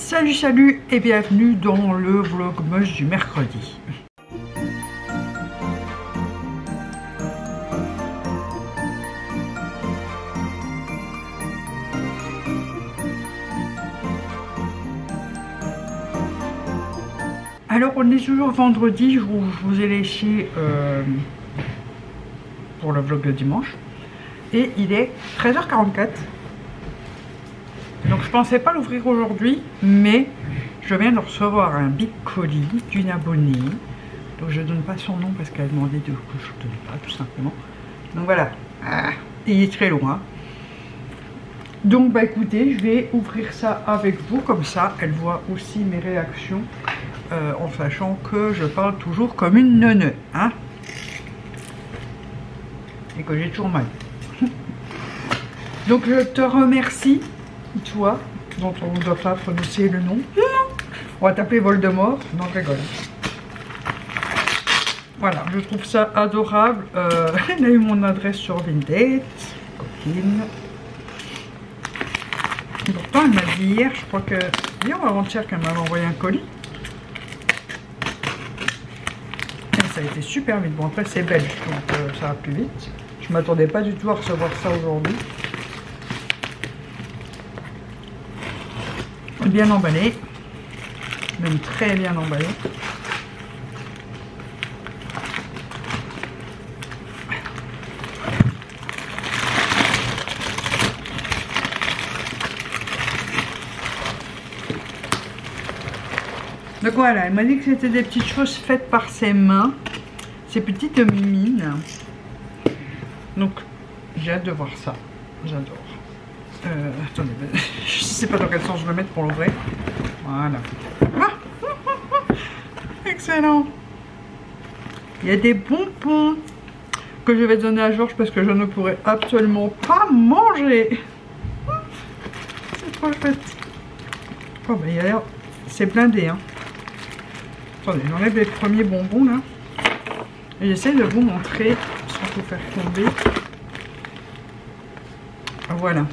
Salut et bienvenue dans le vlogmas du mercredi. Alors on est toujours vendredi, je vous ai laissé pour le vlog de dimanche et il est 13h44. Donc je pensais pas l'ouvrir aujourd'hui, mais je viens de recevoir un big colis d'une abonnée. Donc je donne pas son nom parce qu'elle a demandé que je ne donne pas, tout simplement. Donc voilà, il est très loin. Donc bah écoutez, je vais ouvrir ça avec vous, comme ça elle voit aussi mes réactions, en sachant que je parle toujours comme une neuneu, hein, et que j'ai toujours mal. Donc je te remercie, toi, dont on ne doit pas prononcer le nom. On va t'appeler Voldemort. Non, je rigole. Voilà, je trouve ça adorable. Elle a eu mon adresse sur Vinted, coquine. Pourtant, elle m'a dit hier, je crois que hier ou avant-hier, qu'elle m'avait envoyé un colis. Et ça a été super vite. Bon, après, c'est belge, donc ça va plus vite. Je m'attendais pas du tout à recevoir ça aujourd'hui. Bien emballé, même très bien emballé. Donc voilà, elle m'a dit que c'était des petites choses faites par ses mains, ces petites mines. Donc j'ai hâte de voir ça, j'adore. Attendez, je sais pas dans quel sens je vais le mettre pour l'ouvrir. Voilà. Excellent. Il y a des bonbons que je vais donner à Georges parce que je ne pourrais absolument pas manger. C'est trop chouette. Oh bah il y a l'air... C'est blindé, hein. Attendez, j'enlève les premiers bonbons là. Et j'essaie de vous montrer sans vous faire tomber. Voilà.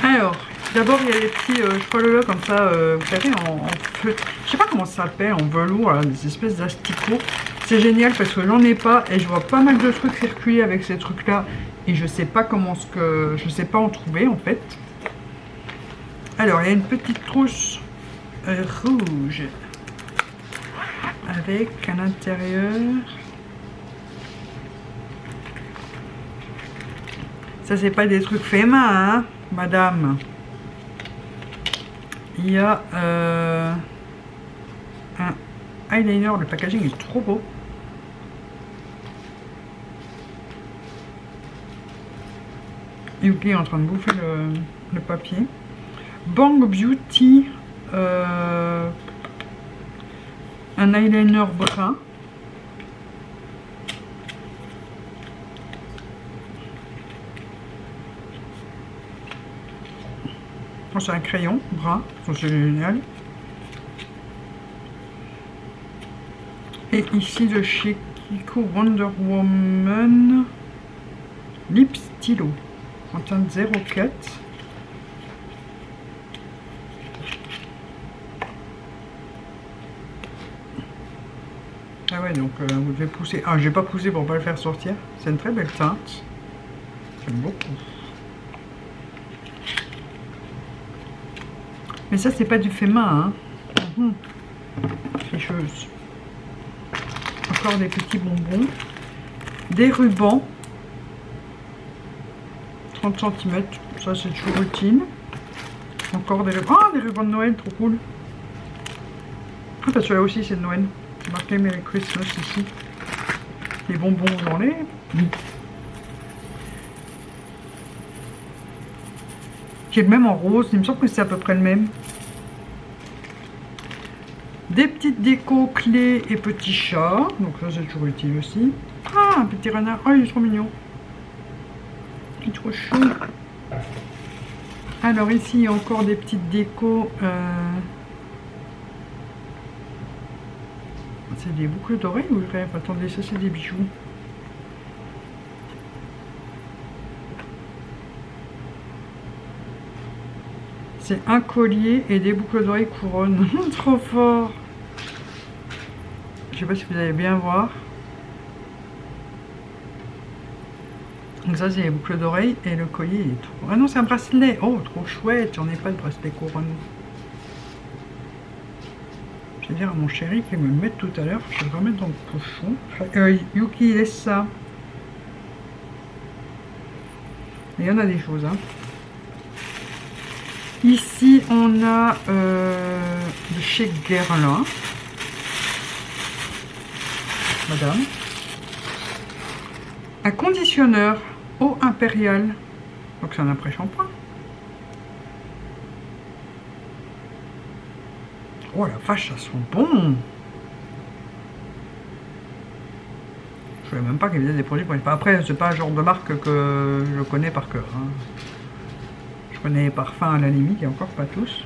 Alors, d'abord il y a les petits chocolats comme ça, vous savez, en feutre. Je sais pas comment ça s'appelle, en velours, là, des espèces d'asticots. C'est génial parce que j'en ai pas et je vois pas mal de trucs circuler avec ces trucs là. Et je sais pas comment je sais pas en trouver en fait. Alors, il y a une petite trousse rouge avec à l'intérieur. Ça, c'est pas des trucs faits main, hein, madame. Il y a un eyeliner. Le packaging est trop beau. Yuki est en train de bouffer le papier. Bang Beauty. Un eyeliner brun. C'est un crayon brun, c'est génial. Et ici de chez Kiko Wonder Woman Lip Stylo en teinte 04. Ah ouais, donc vous devez pousser. Ah, j'ai pas poussé pour pas le faire sortir. C'est une très belle teinte. J'aime beaucoup. Mais ça, c'est pas du fait main, hein. Tricheuse. Encore des petits bonbons. Des rubans. 30 cm. Ça, c'est toujours utile. Encore des rubans. Ah, des rubans de Noël, trop cool. Ah, bah, celui-là aussi, c'est de Noël. C'est marqué Merry Christmas ici. Les bonbons, j'en ai. Qui est le même en rose, il me semble que c'est à peu près le même. Des petites décos, clés et petits chats, donc ça c'est toujours utile aussi. Ah, un petit renard, oh il est trop mignon. Il est trop chou. Alors ici il y a encore des petites décos. C'est des boucles d'oreilles ou je rêve? Attendez, ça c'est des bijoux. C'est un collier et des boucles d'oreilles couronne. Trop fort. Je sais pas si vous allez bien voir. Donc ça c'est les boucles d'oreilles et le collier il est trop... Ah non c'est un bracelet. Oh trop chouette, j'en ai pas de bracelet couronne. Je vais dire à mon chéri qu'il me le mette tout à l'heure. Je vais le remettre dans le pochon. Yuki laisse ça. Il y en a des choses hein. Ici on a de chez Guerlain. Madame. Un conditionneur eau impériale. Donc c'est un après-shampoing. Oh la vache, ça sent bon. Je savais même pas qu'il y avait des produits pour les... Après, c'est pas un genre de marque que je connais par cœur. Hein. Je connais les parfums à la limite, et encore pas tous.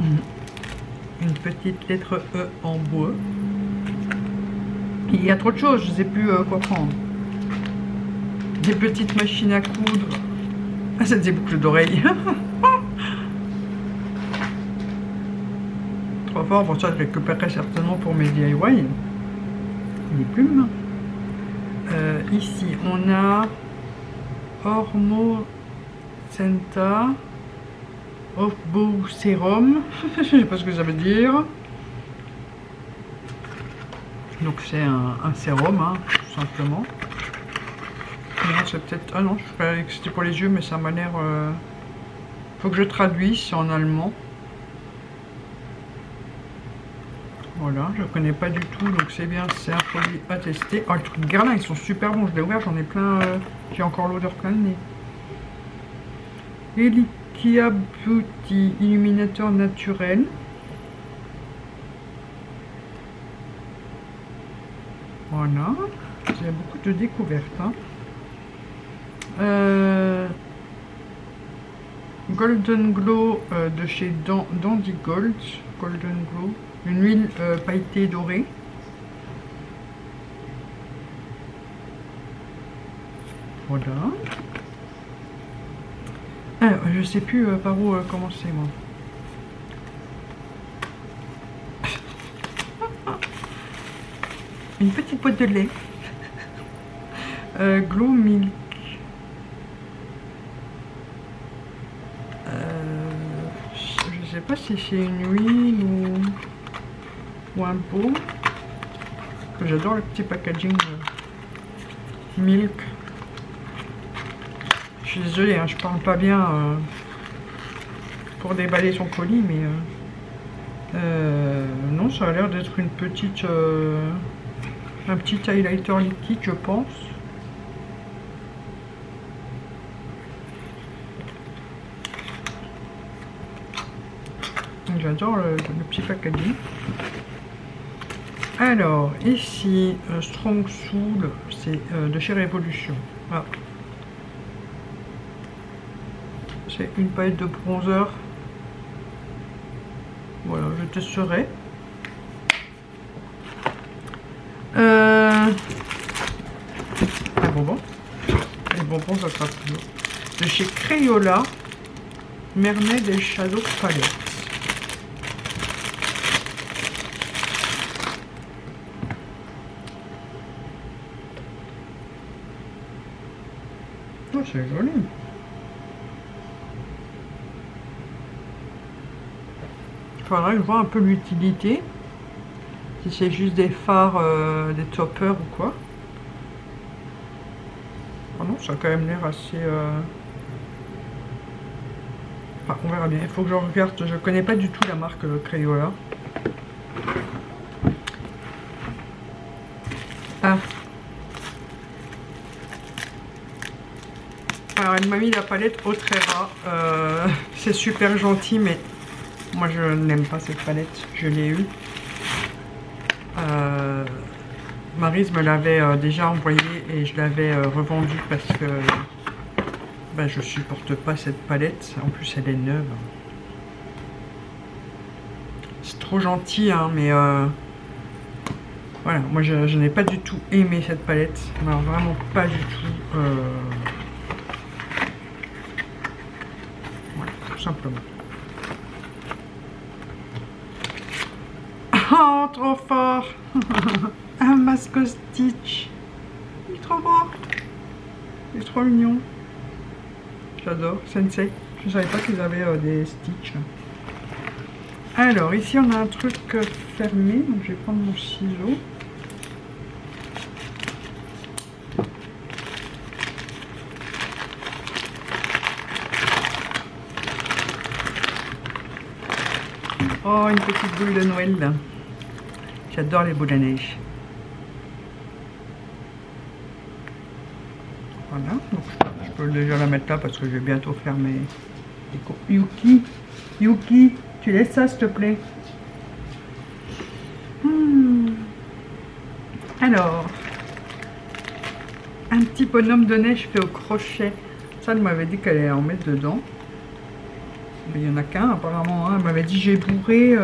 Une petite lettre E en bois. Il y a trop de choses, je ne sais plus quoi prendre. Des petites machines à coudre. Ah, c'est des boucles d'oreilles. Trop fort, pour ça je récupérerai certainement pour mes DIY. Les plumes. Ici, on a Hormo Senta Off-Bow Serum. Je sais pas ce que ça veut dire. Donc c'est un sérum, hein, tout simplement. Non, c'est peut-être... Ah non, je croyais que c'était pour les yeux, mais ça m'a l'air... Faut que je traduise, c'est en allemand. Voilà, je connais pas du tout, donc c'est bien, c'est un produit à tester. Oh, les trucs Guerlain, ils sont super bons, je l'ai ouvert, j'en ai plein... J'ai encore l'odeur plein de nez. Elikia Beauty Illuminateur naturel. Voilà, il y a beaucoup de découvertes. Hein. Golden Glow de chez Dandy Gold. Golden Glow. Une huile pailletée dorée. Voilà. Alors, je sais plus par où commencer moi. Une petite boîte de lait. Glow Milk. Je sais pas si c'est une huile ou un pot. J'adore le petit packaging Milk. Je suis désolée, hein, je parle pas bien pour déballer son colis, mais non, ça a l'air d'être une petite... un petit highlighter liquide, je pense. J'adore le petit packaging. Alors, ici, Strong Soul, c'est de chez Révolution. Ah. C'est une palette de bronzer. Voilà, je testerai. Les bonbons. Les bonbons, ça sera plus lourd. De chez Crayola, Mermaid et Shadow Palette. Oh, c'est joli. Il faudra que je vois un peu l'utilité. Si c'est juste des fards, des toppers ou quoi. Oh non, ça a quand même l'air assez... Enfin, on verra bien. Il faut que je regarde. Je connais pas du tout la marque Crayola. Ah. Alors, elle m'a mis la palette Otrera. C'est super gentil, mais moi je n'aime pas cette palette. Je l'ai eue. Maryse me l'avait déjà envoyée et je l'avais revendue parce que ben, je supporte pas cette palette. En plus, elle est neuve. C'est trop gentil, hein, mais voilà, moi je n'ai pas du tout aimé cette palette. Alors, vraiment pas du tout. Voilà, tout simplement. Oh, trop fort. Un masque Stitch. Il est trop beau. Il est trop mignon. J'adore. Sensei. Je savais pas qu'ils avaient des Stitch. Alors, ici, on a un truc fermé. Donc, je vais prendre mon ciseau. Oh, une petite boule de Noël. J'adore les boules de neige. Voilà, donc je peux déjà la mettre là parce que je vais bientôt faire mes... Yuki, Yuki, tu laisses ça s'il te plaît. Alors, un petit bonhomme de neige fait au crochet. Ça, elle m'avait dit qu'elle allait en mettre dedans. Mais il n'y en a qu'un apparemment. Hein. Elle m'avait dit j'ai bourré.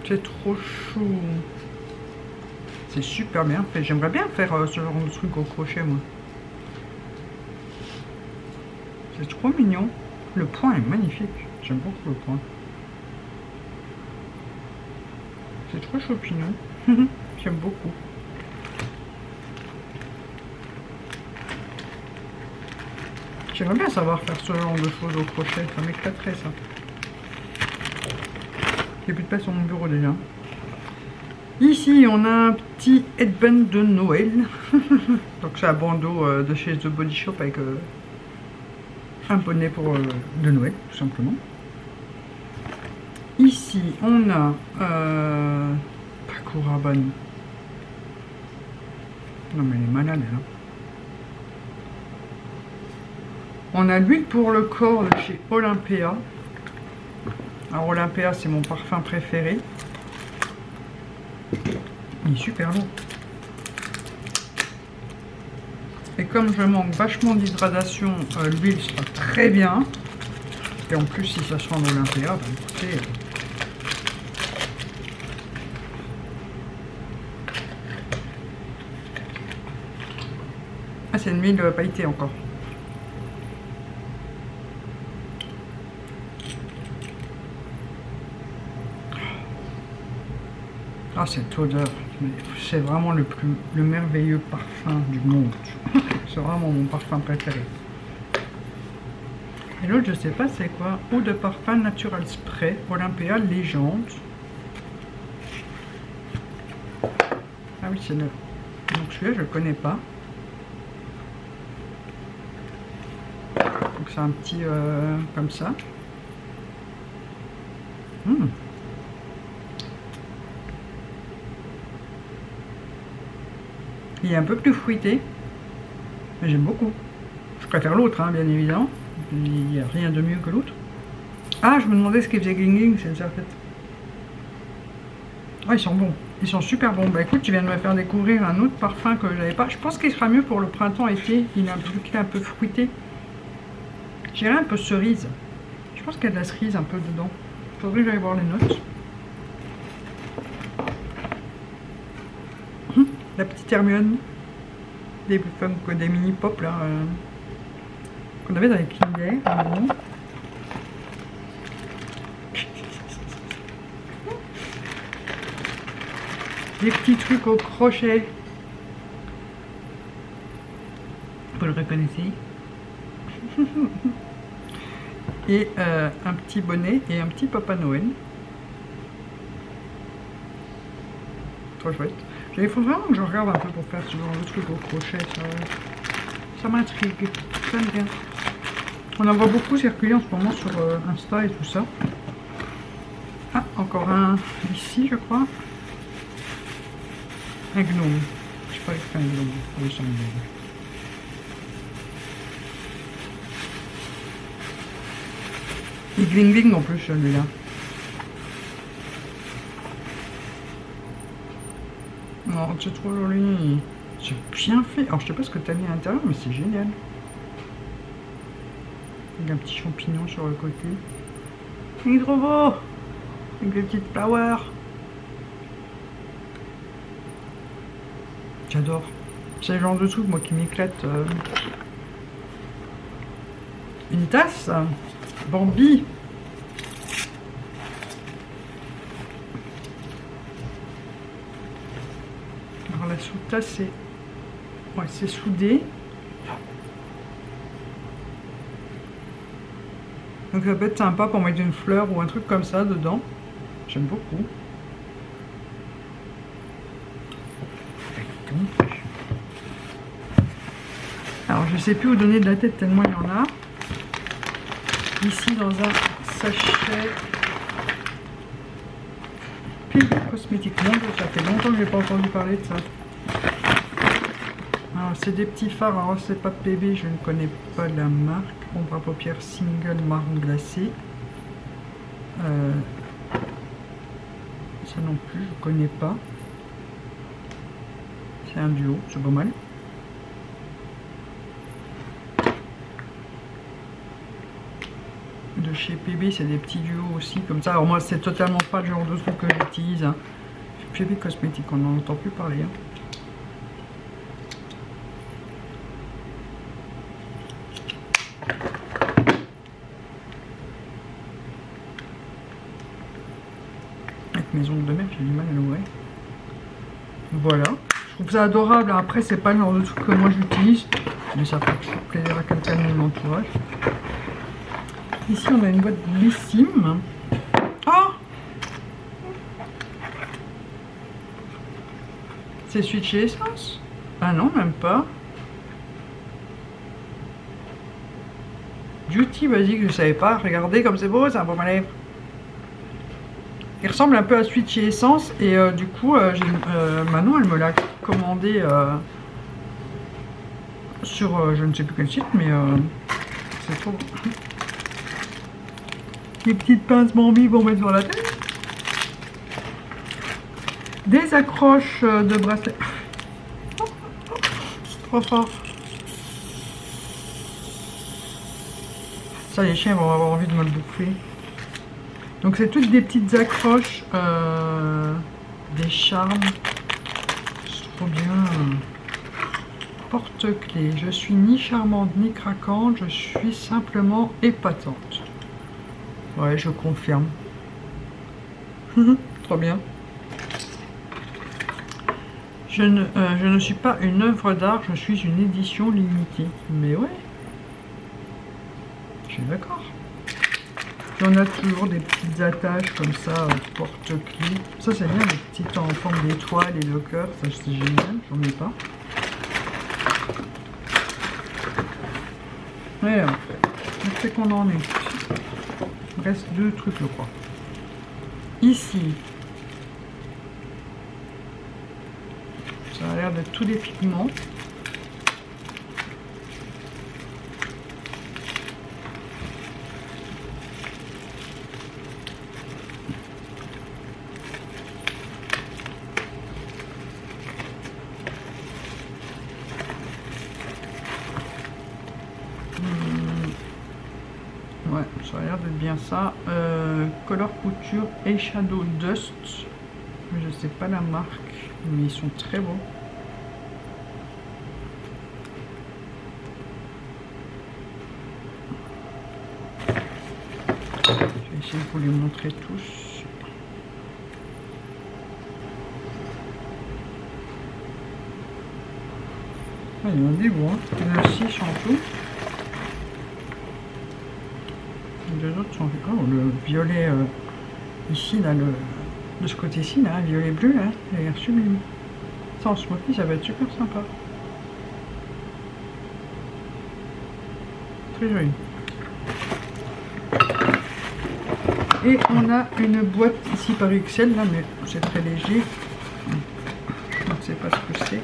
C'est trop chou. C'est super bien fait. J'aimerais bien faire ce genre de truc au crochet moi. C'est trop mignon. Le point est magnifique. J'aime beaucoup le point. C'est trop champignon. J'aime beaucoup. J'aimerais bien savoir faire ce genre de choses au crochet. Ça m'éclaterait ça. J'ai plus de place sur mon bureau déjà. Ici, on a un petit headband de Noël. Donc c'est un bandeau de chez The Body Shop avec un bonnet pour de Noël, tout simplement. Ici, on a Pakuraban. Non mais elle est malade, elle. Hein. On a l'huile pour le corps de chez Olympia. Alors Olympia, c'est mon parfum préféré. Il est super lourd. Et comme je manque vachement d'hydratation, l'huile sera très bien. Et en plus, si ça sera en Olympia, bah, écoutez... Ah, c'est une huile pailletée encore. Ah, cette odeur, c'est vraiment le merveilleux parfum du monde. C'est vraiment mon parfum préféré. Et l'autre, je sais pas c'est quoi. Eau de parfum Natural Spray Olympia Légende. Ah oui, c'est neuf. Donc celui-là, je le connais pas. Donc c'est un petit comme ça. Il est un peu plus fruité, mais j'aime beaucoup. Je préfère l'autre, hein, bien évidemment. Il n'y a rien de mieux que l'autre. Ah, je me demandais ce qu'ils faisaient gling c'est ça en fait. Ah, ils sont bons. Ils sont super bons. Bah écoute, tu viens de me faire découvrir un autre parfum que j'avais pas. Je pense qu'il sera mieux pour le printemps-été. Il est un peu fruité. J'irais un peu cerise. Je pense qu'il y a de la cerise un peu dedans. Il faudrait que j'aille voir les notes. La petite Hermione. Des mini pop là. Qu'on avait dans les Kinder. Des petits trucs au crochet. Vous le reconnaissez. Et un petit bonnet et un petit Papa Noël. Trop chouette. Il faut vraiment que je regarde un peu pour faire ce genre de truc au crochet. Ça m'intrigue. J'aime bien. On en voit beaucoup circuler en ce moment sur Insta et tout ça. Ah, encore un ici, je crois. Un gnome. Je sais pas si c'est un gnome. Oui, c'est un gnome. Il gling gling en plus celui-là. Non, c'est trop joli. C'est bien fait. Alors je sais pas ce que tu as mis à l'intérieur, mais c'est génial. Avec un petit champignon sur le côté. Il est trop beau. Avec des petites flowers. J'adore. C'est le genre de truc moi qui m'éclate. une tasse Bambi. Alors la sous-tasse, c'est soudé. Donc ça peut être sympa pour mettre une fleur ou un truc comme ça dedans. J'aime beaucoup. Alors je sais plus où donner de la tête tellement il y en a. Ici dans un sachet PB Cosmétiques. Mon Dieu, ça fait longtemps que j'ai pas entendu parler de ça. Alors c'est des petits fards. Alors c'est pas PB, je ne connais pas la marque. Ombre à paupières single marron glacé. Ça non plus, je connais pas. C'est un duo, c'est pas mal. De chez PB, c'est des petits duos aussi, comme ça. Alors moi, c'est totalement pas le genre de truc que j'utilise. Hein. PB Cosmétiques, on n'en entend plus parler. Hein. Avec mes ongles de mer, j'ai du mal à l'ouvrir. Voilà. Je trouve ça adorable. Après, c'est pas le genre de truc que moi j'utilise, mais ça fait toujours plaisir à quelqu'un de mon entourage. Ici, on a une boîte Blissim. Oh! C'est celui de chez Essence? Ah non, même pas. Duty Basic, je savais pas. Regardez comme c'est beau, c'est un beau lèvres. Il ressemble un peu à celui de chez Essence. Et du coup, Manon, elle me l'a commandé sur je ne sais plus quel site, mais c'est trop beau. Des petites pinces Bambi pour mettre sur la tête. Des accroches de bracelets. Trop fort. Ça, les chiens vont avoir envie de me le bouffer. Donc c'est toutes des petites accroches, des charmes. C'est trop bien. Porte-clés. Je suis ni charmante ni craquante, je suis simplement épatante. Ouais, je confirme. Trop bien. Je ne suis pas une œuvre d'art, je suis une édition limitée. Mais ouais. Je suis d'accord. Il y en a toujours des petites attaches comme ça, porte-clés. Ça c'est bien, les petites en forme d'étoiles et de cœur. Ça c'est génial, j'en ai pas. Ouais, on sait qu'on en est. Il reste deux trucs, je crois. Ici, ça a l'air d'être tous des pigments. Ouais, ça a l'air d'être bien ça. Color Couture et Shadow Dust. Je sais pas la marque, mais ils sont très beaux. Je vais essayer de vous les montrer tous. Ah, il y en a des beaux, hein. Il y en a 6 en tout. Les deux autres sont... Oh, le violet ici, là, de ce côté-ci, là, violet bleu, là, il a l'air sublime. Ça en smoky, ça va être super sympa. Très joli. Et on a une boîte ici par XL, là, mais c'est très léger. Je ne sais pas ce que c'est.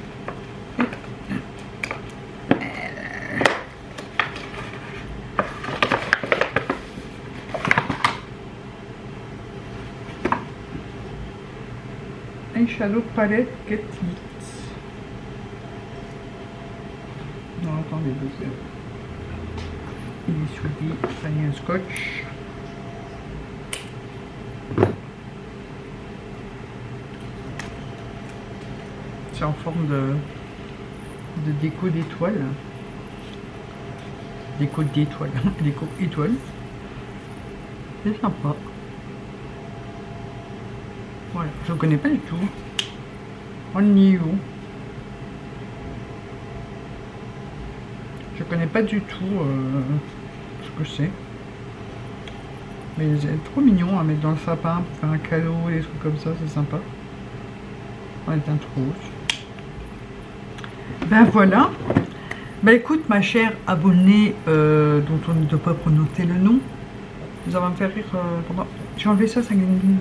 Eyeshadow Palette Get It. Non, attendez, il est soudé, ça y est un scotch. C'est en forme de déco d'étoiles. déco d'étoiles, déco étoiles. C'est sympa. Voilà, je ne connais pas du tout. On y est où? Je connais pas du tout ce que c'est. Mais c'est trop mignon à mettre dans le sapin pour faire un cadeau et des trucs comme ça, c'est sympa. On est un trop rouge. Ben voilà. Ben écoute ma chère abonnée dont on ne doit pas prononcer le nom. Ça va me faire rire pendant... J'ai enlevé ça, ça gagne.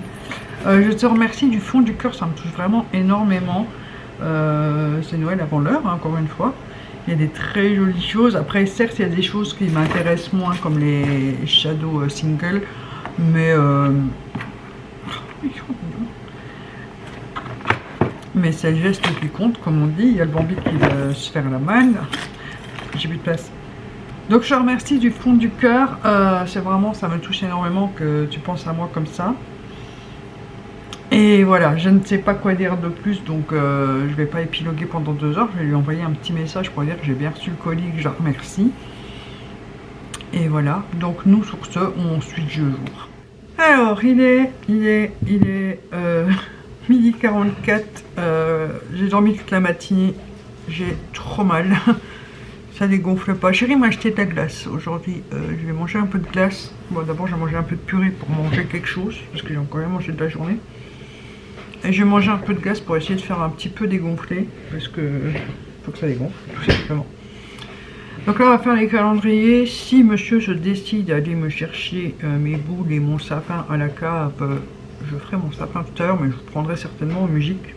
Je te remercie du fond du cœur, ça me touche vraiment énormément. C'est Noël avant l'heure, hein, encore une fois. Il y a des très jolies choses. Après, certes, il y a des choses qui m'intéressent moins, comme les Shadow Singles. Mais c'est le geste qui compte, comme on dit. Il y a le Bambi qui va se faire la malle. J'ai plus de place. Donc je te remercie du fond du cœur. C'est vraiment, ça me touche énormément que tu penses à moi comme ça. Et voilà, je ne sais pas quoi dire de plus, donc je vais pas épiloguer pendant 2 heures. Je vais lui envoyer un petit message pour dire que j'ai bien reçu le colis, que je la remercie. Et voilà, donc nous sur ce, on suit le jour. Alors, il est midi 44. J'ai dormi toute la matinée. J'ai trop mal. Ça dégonfle pas. Chérie m'a acheté de la glace. Aujourd'hui, je vais manger un peu de glace. Bon, d'abord, je vais manger un peu de purée pour manger quelque chose, parce que j'ai encore rien mangé de la journée. Et je vais manger un peu de glace pour essayer de faire un petit peu dégonfler, parce que faut que ça dégonfle, tout simplement. Donc là, on va faire les calendriers. Si monsieur se décide d'aller me chercher mes boules et mon sapin à la cave, je ferai mon sapin tout à l'heure, mais je vous prendrai certainement en musique.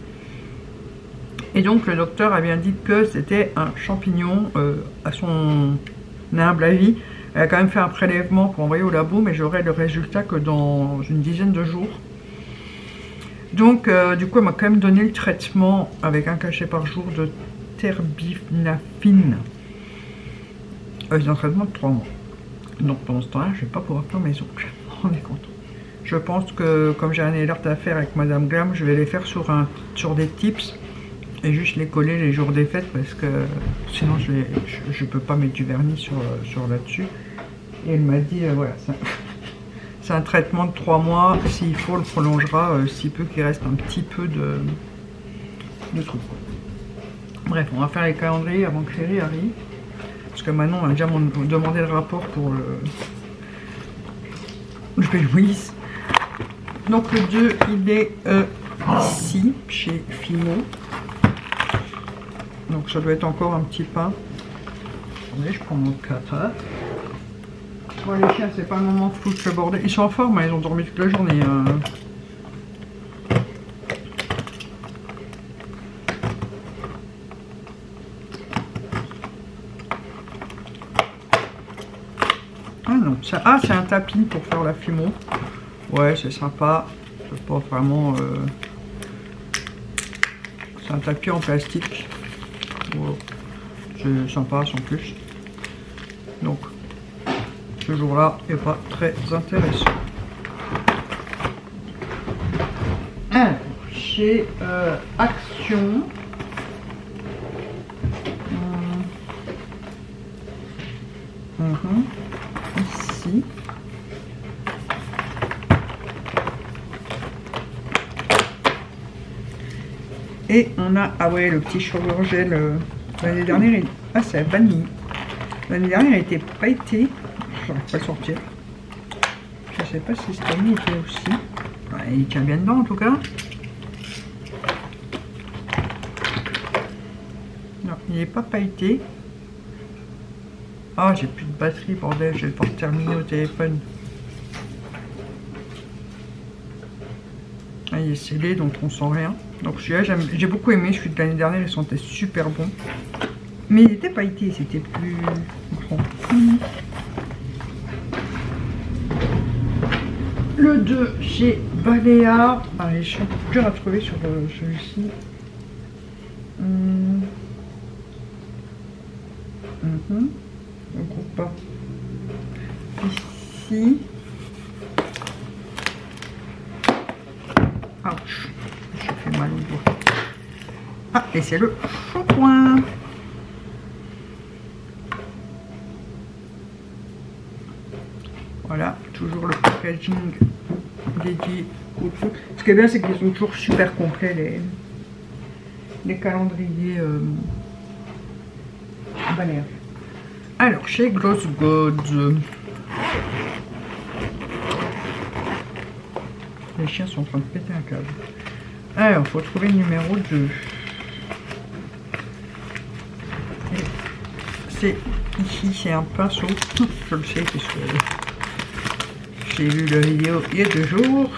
Et donc le docteur a bien dit que c'était un champignon, à son humble avis. Elle a quand même fait un prélèvement pour envoyer au labo, mais j'aurai le résultat que dans une dizaine de jours. Donc du coup elle m'a quand même donné le traitement avec un cachet par jour de terbinafine. C'est un traitement de 3 mois. Donc pendant ce temps-là, je vais pas pouvoir faire mes ongles. On est content. Je pense que comme j'ai un alerte à faire avec Madame Glam, je vais les faire sur des tips et juste les coller les jours des fêtes, parce que sinon je peux pas mettre du vernis sur là-dessus. Et elle m'a dit voilà, c'est un traitement de 3 mois. S'il faut, on le prolongera, si peu qu'il reste un petit peu de trucs. Bref, on va faire les calendriers avant que Chérie arrive. Parce que Manon a déjà demandé le rapport pour le Louise. Donc le 2, il est ici, chez Fimo. Donc ça doit être encore un petit pain. Attendez, je prends mon 4. Bon, les chiens, c'est pas le moment de foutre le bordel. Ils sont en forme, hein, ils ont dormi toute la journée. Ah non, c'est un tapis pour faire la Fimo. Ouais, c'est sympa. C'est pas vraiment... C'est un tapis en plastique. Wow. C'est sympa sans plus. Donc, ce jour-là n'est pas très intéressant. Alors, chez Action... Ici. Et on a, ah ouais, le petit shower gel, l'année dernière, ah c'est vanille. L'année dernière, il était pailleté, j'arrive pas à le sortir. Je sais pas si cette année était aussi. Ouais, il tient bien dedans en tout cas. Non, il n'est pas pailleté. Ah, j'ai plus de batterie, bordel, je vais devoir terminer au téléphone. Ah, il est scellé, donc on sent rien. Donc celui-là, j'ai beaucoup aimé, celui de l'année dernière, il sentait super bon. Mais il était pailleté, c'était plus grand. Le 2 chez Balea. Ah, les champs durs à trouver sur celui-ci. On coupe pas. Ici. Ouch. Je fais mal au doigt. Ah, et c'est le shampoing. Voilà, toujours le packaging dédié au truc. Ce qui est bien, c'est qu'ils sont toujours super complets, les calendriers balnéaires. Alors, chez Gloss God, les chiens sont en train de péter un câble. Alors, il faut trouver le numéro 2. C'est ici, c'est un pinceau. Je le sais puisque j'ai vu la vidéo il y a 2 jours.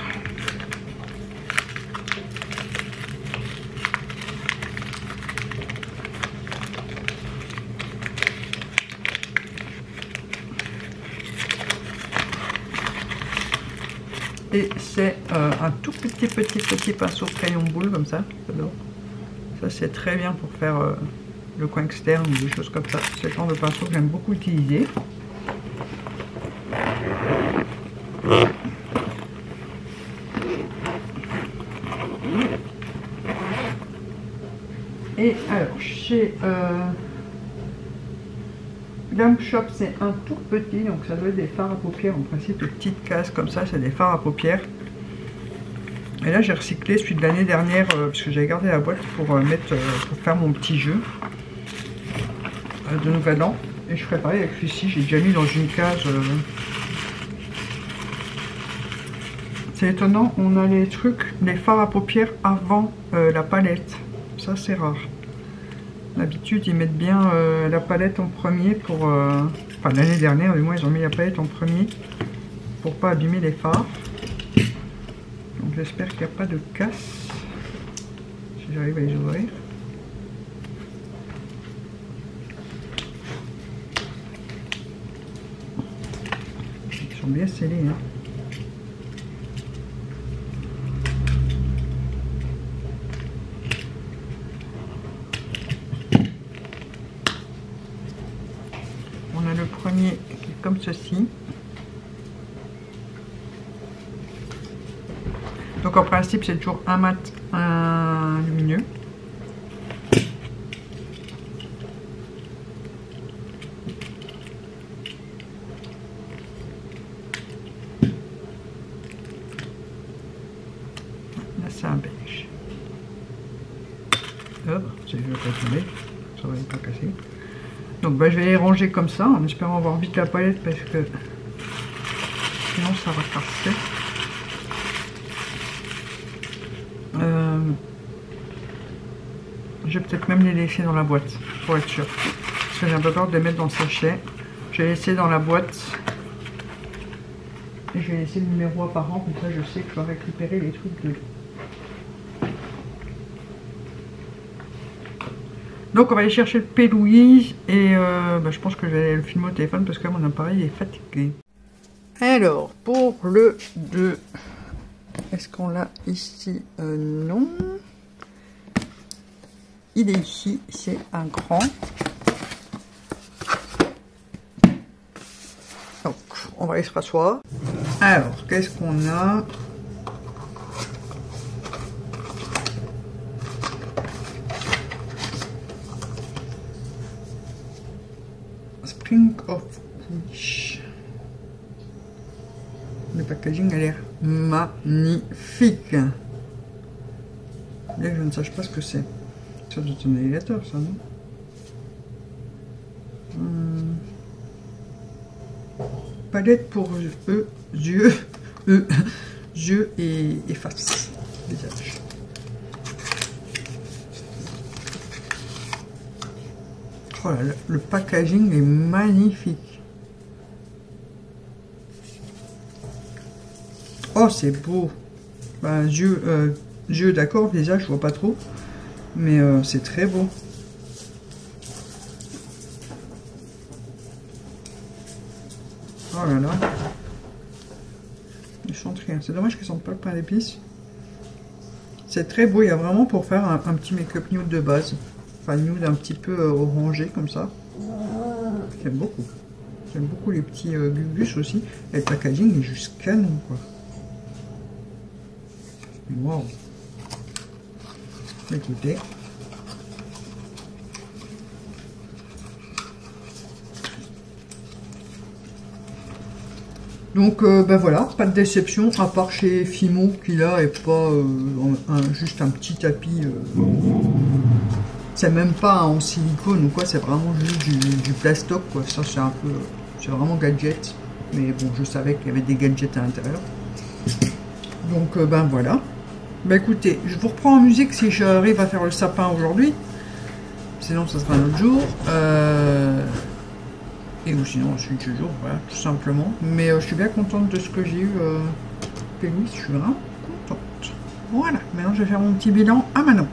Et c'est un tout petit pinceau crayon boule comme ça. J'adore. Ça c'est très bien pour faire le coin externe ou des choses comme ça. C'est le genre de pinceau que j'aime beaucoup utiliser. Et alors chez Glam Shop, c'est un tout petit, donc ça doit être des fards à paupières, en principe de petites cases comme ça, c'est des fards à paupières. Et là j'ai recyclé celui de l'année dernière, puisque j'avais gardé la boîte pour pour faire mon petit jeu de nouvel an. Et je ferai pareil avec celui-ci, j'ai déjà mis dans une case. C'est étonnant, on a les trucs, les fards à paupières avant la palette. Ça c'est rare. D'habitude, ils mettent bien la palette en premier pour... enfin, l'année dernière, du moins, ils ont mis la palette en premier pour pas abîmer les fards. Donc, j'espère qu'il n'y a pas de casse. Si j'arrive à les ouvrir. Ils sont bien scellés, hein. Le premier qui est comme ceci. Donc en principe c'est toujours un mat, un lumineux. Là c'est un beige. Hop, c'est juste pas tomber, ça va pas casser. Donc bah, je vais les ranger comme ça, en espérant avoir vite la palette parce que sinon ça va casser. Je vais peut-être même les laisser dans la boîte pour être sûr. Parce que j'ai un peu peur de les mettre dans le sachet. Je vais laisser dans la boîte. Et je vais laisser le numéro apparent, comme ça je sais que je vais récupérer les trucs de... Donc on va aller chercher le P. Louise et je pense que je vais le filmer au téléphone parce que mon appareil est fatigué. Alors pour le 2, est-ce qu'on l'a ici? Non. Il est ici, c'est un grand. Donc on va aller se rasseoir. Alors qu'est-ce qu'on a? Spring of Wish. Le packaging a l'air magnifique. Là, je ne sache pas ce que c'est. Ça doit être un navigateur, ça, non? Palette pour yeux et face. Visage. Oh là là, le packaging est magnifique. Oh, c'est beau. Ben, yeux d'accord, visage, je vois pas trop. Mais c'est très beau. Oh là là. Ils sentent rien. C'est dommage qu'ils sentent pas le pain d'épices. C'est très beau. Il y a vraiment pour faire un petit make-up nude de base. Enfin, nude un petit peu orangé comme ça. J'aime beaucoup. J'aime beaucoup les petits gugus aussi. Et le packaging est juste canon, quoi. Wow. Écoutez. Donc ben voilà, pas de déception, à part chez Fimo qui là est pas juste un petit tapis. C'est même pas en silicone ou quoi, c'est vraiment juste du plastoc quoi. Ça c'est un peu, c'est vraiment gadget. Mais bon, je savais qu'il y avait des gadgets à l'intérieur. Donc ben voilà. Ben écoutez, je vous reprends en musique si j'arrive à faire le sapin aujourd'hui. Sinon, ça sera un autre jour. Et ou sinon, ensuite, ce jour, voilà, tout simplement. Mais je suis bien contente de ce que j'ai eu. Pénis, je suis vraiment contente. Voilà, maintenant je vais faire mon petit bilan à Manon.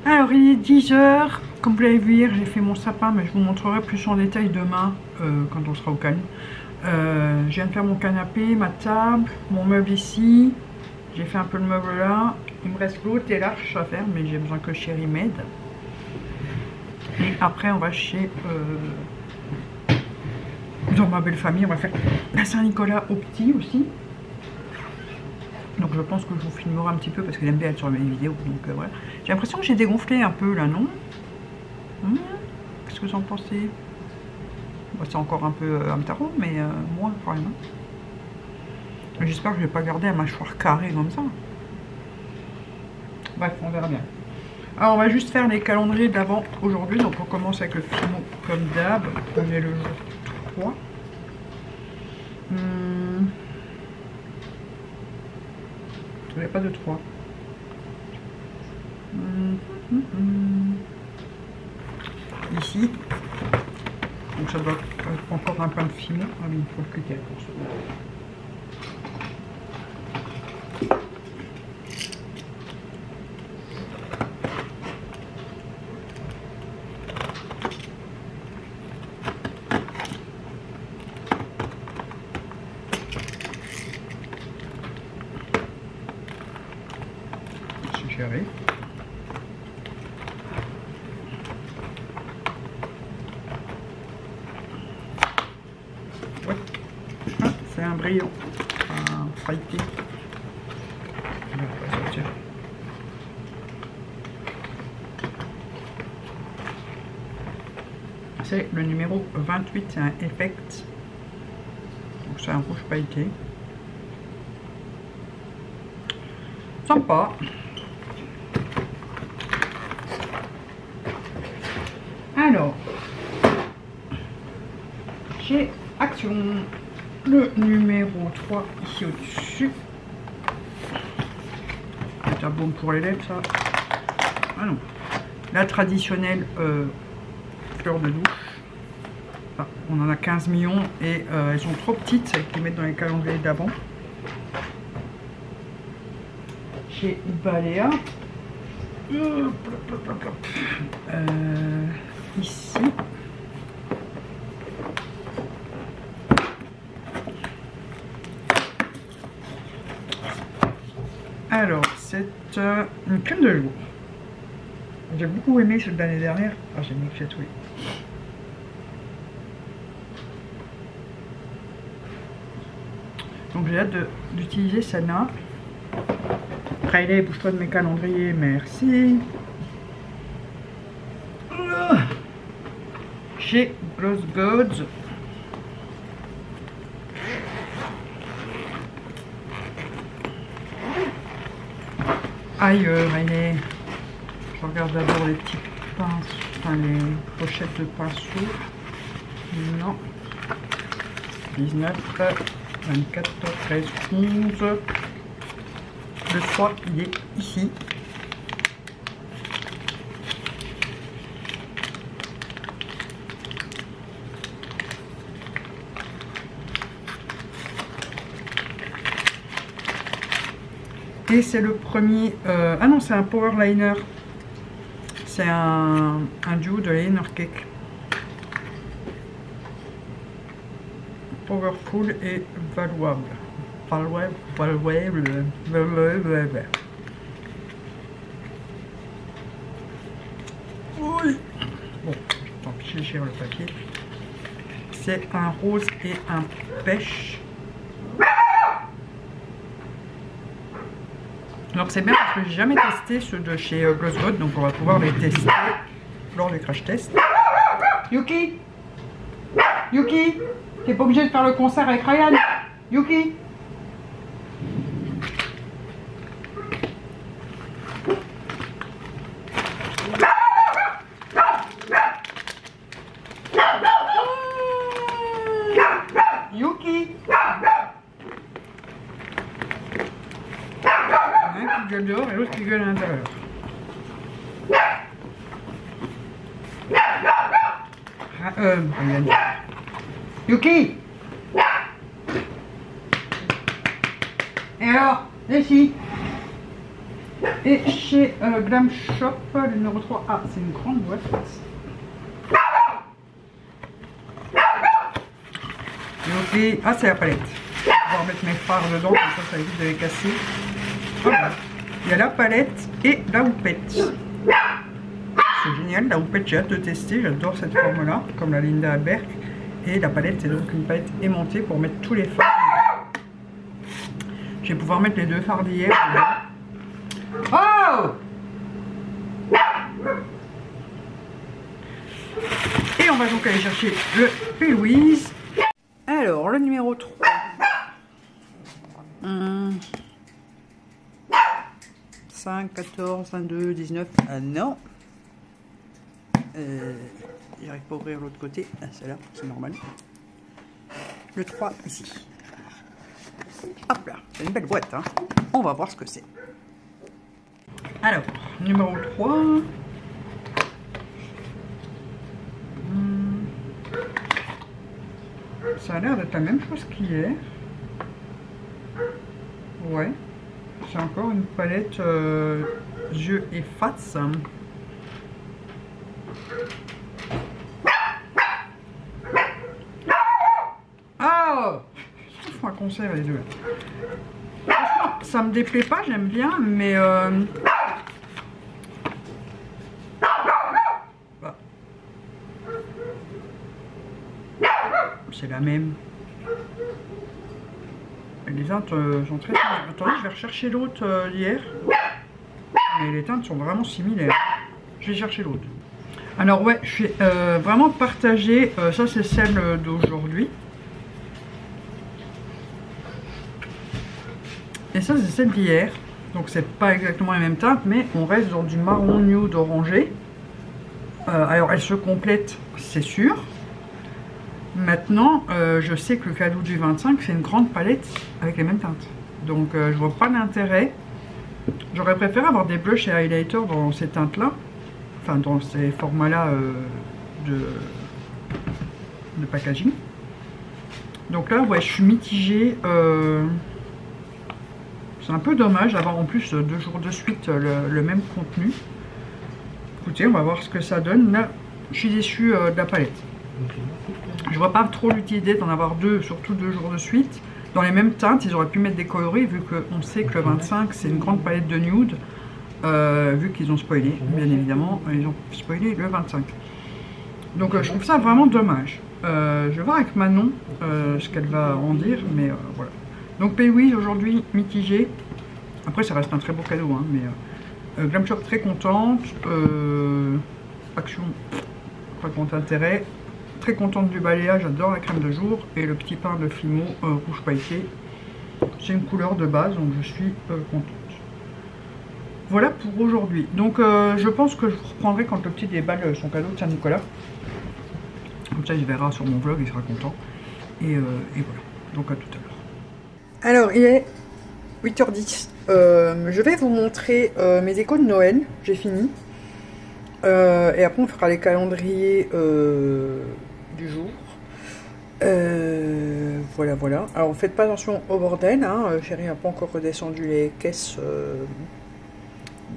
Alors il est 10 h, comme vous l'avez vu hier, j'ai fait mon sapin, mais je vous montrerai plus en détail demain, quand on sera au calme. Je viens de faire mon canapé, ma table, mon meuble ici. J'ai fait un peu le meuble là. Il me reste l'autre et l'arche à faire, mais j'ai besoin que Chérie m'aide. Et après on va chez... dans ma belle famille, on va faire la Saint-Nicolas au petit aussi. Donc je pense que je vous filmerai un petit peu parce qu'elle aime bien être sur mes vidéos. Donc voilà. J'ai l'impression que j'ai dégonflé un peu là, non? Qu'est-ce que vous en pensez? Bon, c'est encore un peu un tarot, mais moins quand même. J'espère que je vais pas garder un mâchoire carré comme ça. Bref, on verra bien. Alors on va juste faire les calendriers d'avant aujourd'hui. Donc on commence avec le Fimo comme d'hab. On est le jour 3. Il n'y a pas de 3. Ici. Donc ça doit être encore un pain de Fimo. Ah oui, il faut le cliquer pour ça. Suggéré. Ouais. Ah, c'est un brillant. Un feuilleté. Il va pas sortir. C'est le numéro 28, c'est un effect. Donc c'est un rouge pailleté. Sympa. Alors, chez Action, le numéro 3 ici au-dessus. C'est un bon pour les lèvres, ça. Ah non. La traditionnelle fleur de douche. Enfin, on en a 15 millions et elles sont trop petites, celles qu'ils mettent dans les calendriers d'avant. Chez Balea. Ici. Alors, c'est une crème de jour. J'ai beaucoup aimé celle de l'année dernière. Ah, j'ai mis que j'ai trouvé. Donc j'ai hâte d'utiliser celle-là. Riley, bouge-toi de mes calendriers, merci. Chez Gloss Gods. Aïe, Riley. Je regarde d'abord les petits pinceaux, enfin les pochettes de pinceaux. Non. 19, 24, 13, 11. Le 3, il est ici. Et c'est le premier... ah non, c'est un power liner. C'est un duo de Liner Cake. Powerful et valuable. Valuable. Oui. Bon, tant pis, je gère le papier. C'est un rose et un pêche. Alors c'est bien parce que j'ai jamais testé ceux de chez Gloss Gods, donc on va pouvoir les tester lors du crash test. Yuki, Yuki, t'es pas obligé de faire le concert avec Ryan. Yuki. Yuki. Un qui gueule dehors et l'autre qui gueule à l'intérieur. Yuki. Et alors, ici. Et chez Glam Shop, le numéro 3. Ah, c'est une grande boîte. Donc, ah, c'est la palette. Je vais pouvoir mettre mes fards dedans, comme ça évite de les casser. Voilà. Il y a la palette et la houppette. C'est génial, la houppette, j'ai hâte de tester. J'adore cette forme-là, comme la Linda Albert. Et la palette, c'est donc une palette aimantée pour mettre tous les fards. Je vais pouvoir mettre les deux fards d'hier. Oh! Et on va donc aller chercher le P. Louise. Alors, le numéro 3. 5, 14, 22, 19. Ah non. J'arrive pas à ouvrir l'autre côté. Ah, celle-là, c'est normal. Le 3 ici. Hop là, c'est une belle boîte. Hein. On va voir ce que c'est. Alors, numéro 3. Ça a l'air d'être la même chose qu'hier. Ouais. C'est encore une palette yeux et face. Oh! Ils font un concert les deux. Franchement, ça me déplaît pas, j'aime bien, mais c'est la même. Les teintes sont très... Attendez, je vais rechercher l'autre hier. Mais les teintes sont vraiment similaires. Je vais chercher l'autre. Alors ouais, je suis vraiment partagée. Ça c'est celle d'aujourd'hui. Et ça c'est celle d'hier. Donc c'est pas exactement la même teinte, mais on reste dans du marron nude orangé. Alors elle se complète, c'est sûr. Maintenant, je sais que le cadeau du 25, c'est une grande palette avec les mêmes teintes. Donc, je vois pas l'intérêt. J'aurais préféré avoir des blushs et highlighters dans ces teintes-là. Enfin, dans ces formats-là de packaging. Donc là, ouais, je suis mitigée. C'est un peu dommage d'avoir en plus 2 jours de suite le même contenu. Écoutez, on va voir ce que ça donne. Là, je suis déçue de la palette. Je vois pas trop l'utilité d'en avoir deux, surtout 2 jours de suite. Dans les mêmes teintes, ils auraient pu mettre des coloris vu qu'on sait que le 25 c'est une grande palette de nude. Vu qu'ils ont spoilé, bien évidemment, ils ont spoilé le 25. Donc je trouve ça vraiment dommage. Je vais voir avec Manon ce qu'elle va en dire, mais voilà. Donc P. Louise aujourd'hui mitigé. Après ça reste un très beau cadeau, hein, mais Glam Shop très contente. Action, pas compte intérêt. Très contente du balayage, j'adore la crème de jour et le petit pain de Fimo rouge pailleté. C'est une couleur de base, donc je suis contente. Voilà pour aujourd'hui. Donc je pense que je vous reprendrai quand le petit déballe son cadeau de Saint-Nicolas. Comme ça il verra sur mon vlog, il sera content. Et voilà, donc à tout à l'heure. Alors il est 8h10. Je vais vous montrer mes décos de Noël, j'ai fini. Et après on fera les calendriers du jour. Voilà. Alors faites pas attention au bordel, hein. Chérie n'a pas encore redescendu les caisses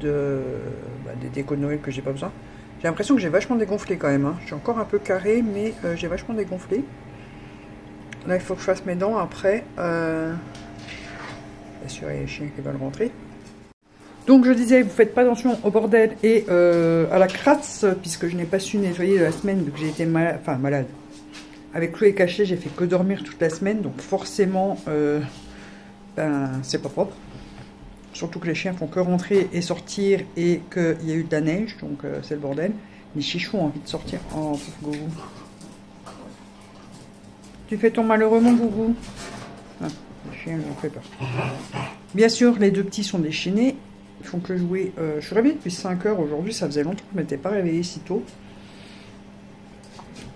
des décos de Noël que j'ai pas besoin. J'ai l'impression que j'ai vachement dégonflé quand même, hein. Je suis encore un peu carré, mais j'ai vachement dégonflé. Là il faut que je fasse mes dents après. Bien sûr il y a les chiens qui veulent rentrer. Donc je disais, vous faites pas attention au bordel et à la crasse, puisque je n'ai pas su nettoyer la semaine, vu que j'ai été malade. Avec Chloé Cachet, j'ai fait que dormir toute la semaine, donc forcément, c'est pas propre. Surtout que les chiens font que rentrer et sortir, et qu'il y a eu de la neige, donc c'est le bordel. Les chichous ont envie de sortir. Oh, pauvre Gougou. Tu fais ton malheureux, mon Gougou. Ah, les chiens, j'en fais peur. Bien sûr, les deux petits sont déchaînés. Ils font que jouer. Je suis réveillée depuis 5 h aujourd'hui, ça faisait longtemps que je ne m'étais pas réveillée si tôt.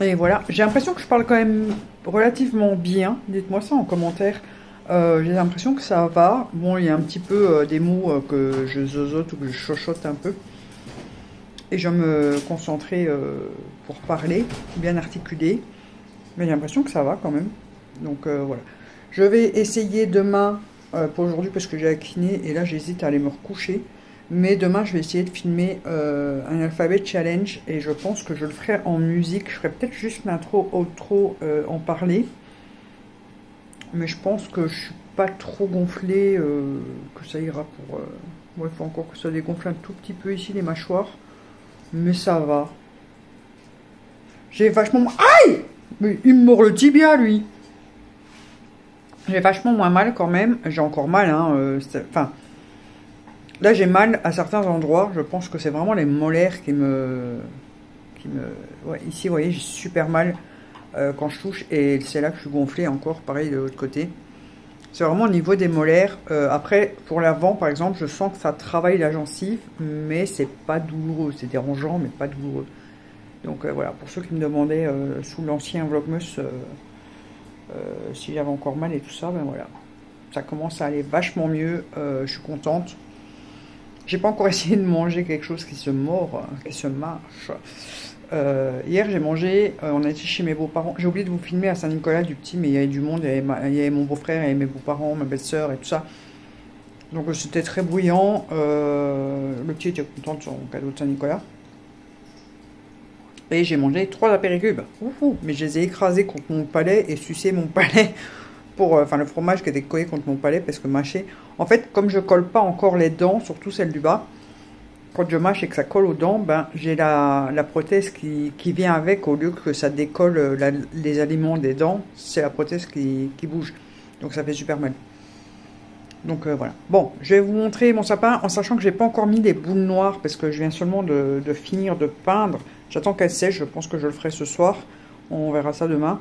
Et voilà, j'ai l'impression que je parle quand même relativement bien. Dites-moi ça en commentaire. J'ai l'impression que ça va. Bon, il y a un petit peu des mots que je zozote ou que je chochote un peu. Et je vais me concentrer pour parler, bien articuler. Mais j'ai l'impression que ça va quand même. Donc voilà. Je vais essayer demain... pour aujourd'hui parce que j'ai la kiné et là j'hésite à aller me recoucher. Mais demain, je vais essayer de filmer un alphabet challenge et je pense que je le ferai en musique. Je ferai peut-être juste l'intro, outro en parler. Mais je pense que je suis pas trop gonflée, que ça ira pour... ouais, il faut encore que ça dégonfle un tout petit peu ici, les mâchoires. Mais ça va. J'ai vachement... Aïe! Mais il me mord le tibia, lui. J'ai vachement moins mal quand même. J'ai encore mal, hein. Enfin, là, j'ai mal à certains endroits. Je pense que c'est vraiment les molaires qui me... Ouais, ici, vous voyez, j'ai super mal quand je touche. Et c'est là que je suis gonflée encore, pareil de l'autre côté. C'est vraiment au niveau des molaires. Après, pour l'avant, par exemple, je sens que ça travaille la gencive. Mais c'est pas douloureux. C'est dérangeant, mais pas douloureux. Donc voilà, pour ceux qui me demandaient sous l'ancien Vlogmas si j'avais encore mal et tout ça, ben voilà. Ça commence à aller vachement mieux, je suis contente. J'ai pas encore essayé de manger quelque chose qui se mord, qui se mâche. Hier j'ai mangé, on a été chez mes beaux-parents. J'ai oublié de vous filmer à Saint-Nicolas du petit, mais il y avait du monde, il y avait mon beau-frère, il y avait mes beaux-parents, ma belle-sœur et tout ça. Donc c'était très bruyant, le petit était content de son cadeau de Saint-Nicolas. Et j'ai mangé 3 apéricubes. Mais je les ai écrasés contre mon palais et sucé mon palais pour... Enfin, le fromage qui était collé contre mon palais parce que mâcher... En fait, comme je colle pas encore les dents, surtout celle du bas, quand je mâche et que ça colle aux dents, ben, j'ai la prothèse qui vient avec, au lieu que ça décolle les aliments des dents, c'est la prothèse qui bouge. Donc ça fait super mal. Donc voilà. Bon, je vais vous montrer mon sapin en sachant que j'ai pas encore mis les boules noires parce que je viens seulement de finir de peindre. J'attends qu'elle sèche, je pense que je le ferai ce soir. On verra ça demain.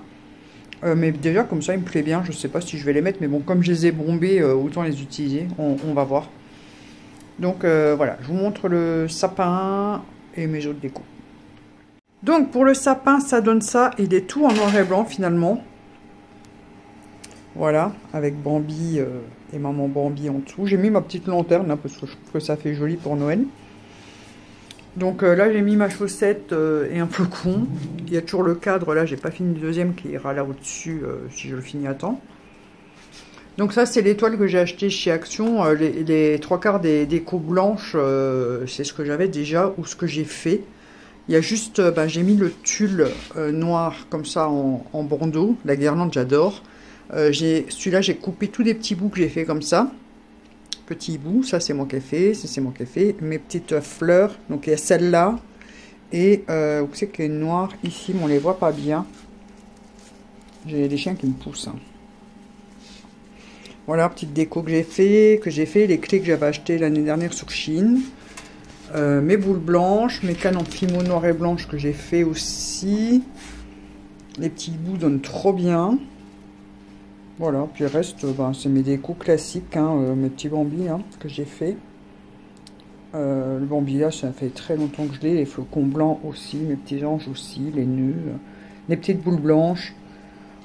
Mais déjà, comme ça, il me plaît bien. Je sais pas si je vais les mettre, mais bon, comme je les ai bombés, autant les utiliser. On va voir. Donc voilà, je vous montre le sapin et mes autres décos. Donc pour le sapin, ça donne ça. Il est tout en noir et blanc finalement. Voilà, avec Bambi et maman Bambi en dessous. J'ai mis ma petite lanterne là, parce que je trouve que ça fait joli pour Noël. Donc là, j'ai mis ma chaussette et un flocon. Il y a toujours le cadre, là, j'ai pas fini le deuxième qui ira là au-dessus si je le finis à temps. Donc ça, c'est l'étoile que j'ai acheté chez Action. Les 3/4 des décos blanches, c'est ce que j'avais déjà ou ce que j'ai fait. Il y a juste, j'ai mis le tulle noir comme ça en bandeau. La guirlande, j'adore. Celui-là, j'ai coupé tous des petits bouts que j'ai fait comme ça. Petits bouts, ça c'est moi qui ai fait, ça c'est moi qui ai fait. Mes petites fleurs, donc il y a celle-là. Et vous savez qu'elle est noire ici, mais on les voit pas bien. J'ai des chiens qui me poussent. Hein. Voilà, petite déco que j'ai fait, les clés que j'avais achetées l'année dernière sur Chine. Mes boules blanches, mes cannes en fimo noir et blanche que j'ai fait aussi. Les petits bouts donnent trop bien. Voilà, puis le reste, c'est mes décos classiques, hein, mes petits bambis hein, que j'ai fait. Le bambi là, ça fait très longtemps que je l'ai. Les flocons blancs aussi, mes petits anges aussi, les nœuds, les petites boules blanches.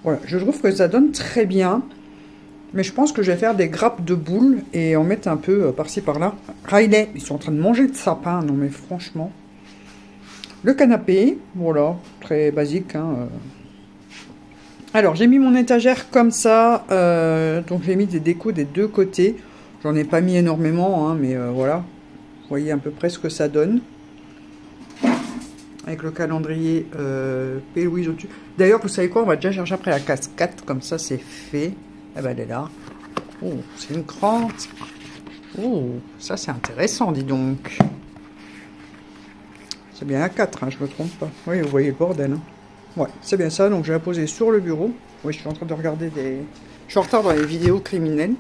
Voilà, je trouve que ça donne très bien. Mais je pense que je vais faire des grappes de boules et en mettre un peu par-ci par-là. Riley, ils sont en train de manger le sapin, non mais franchement. Le canapé, voilà, très basique, hein. Alors, j'ai mis mon étagère comme ça, donc j'ai mis des décos des deux côtés. J'en ai pas mis énormément, hein, mais voilà. Vous voyez à peu près ce que ça donne. Avec le calendrier P. Louise au-dessus. D'ailleurs, vous savez quoi, on va déjà chercher après la casquette, comme ça c'est fait. Eh ben, elle est là. Oh, c'est une crante. Oh, ça c'est intéressant, dis donc. C'est bien la 4, hein, je me trompe pas. Oui, vous voyez le bordel, hein. Ouais, c'est bien ça, donc je vais la poser sur le bureau. Oui, je suis en train de regarder des... Je suis en retard dans les vidéos criminelles.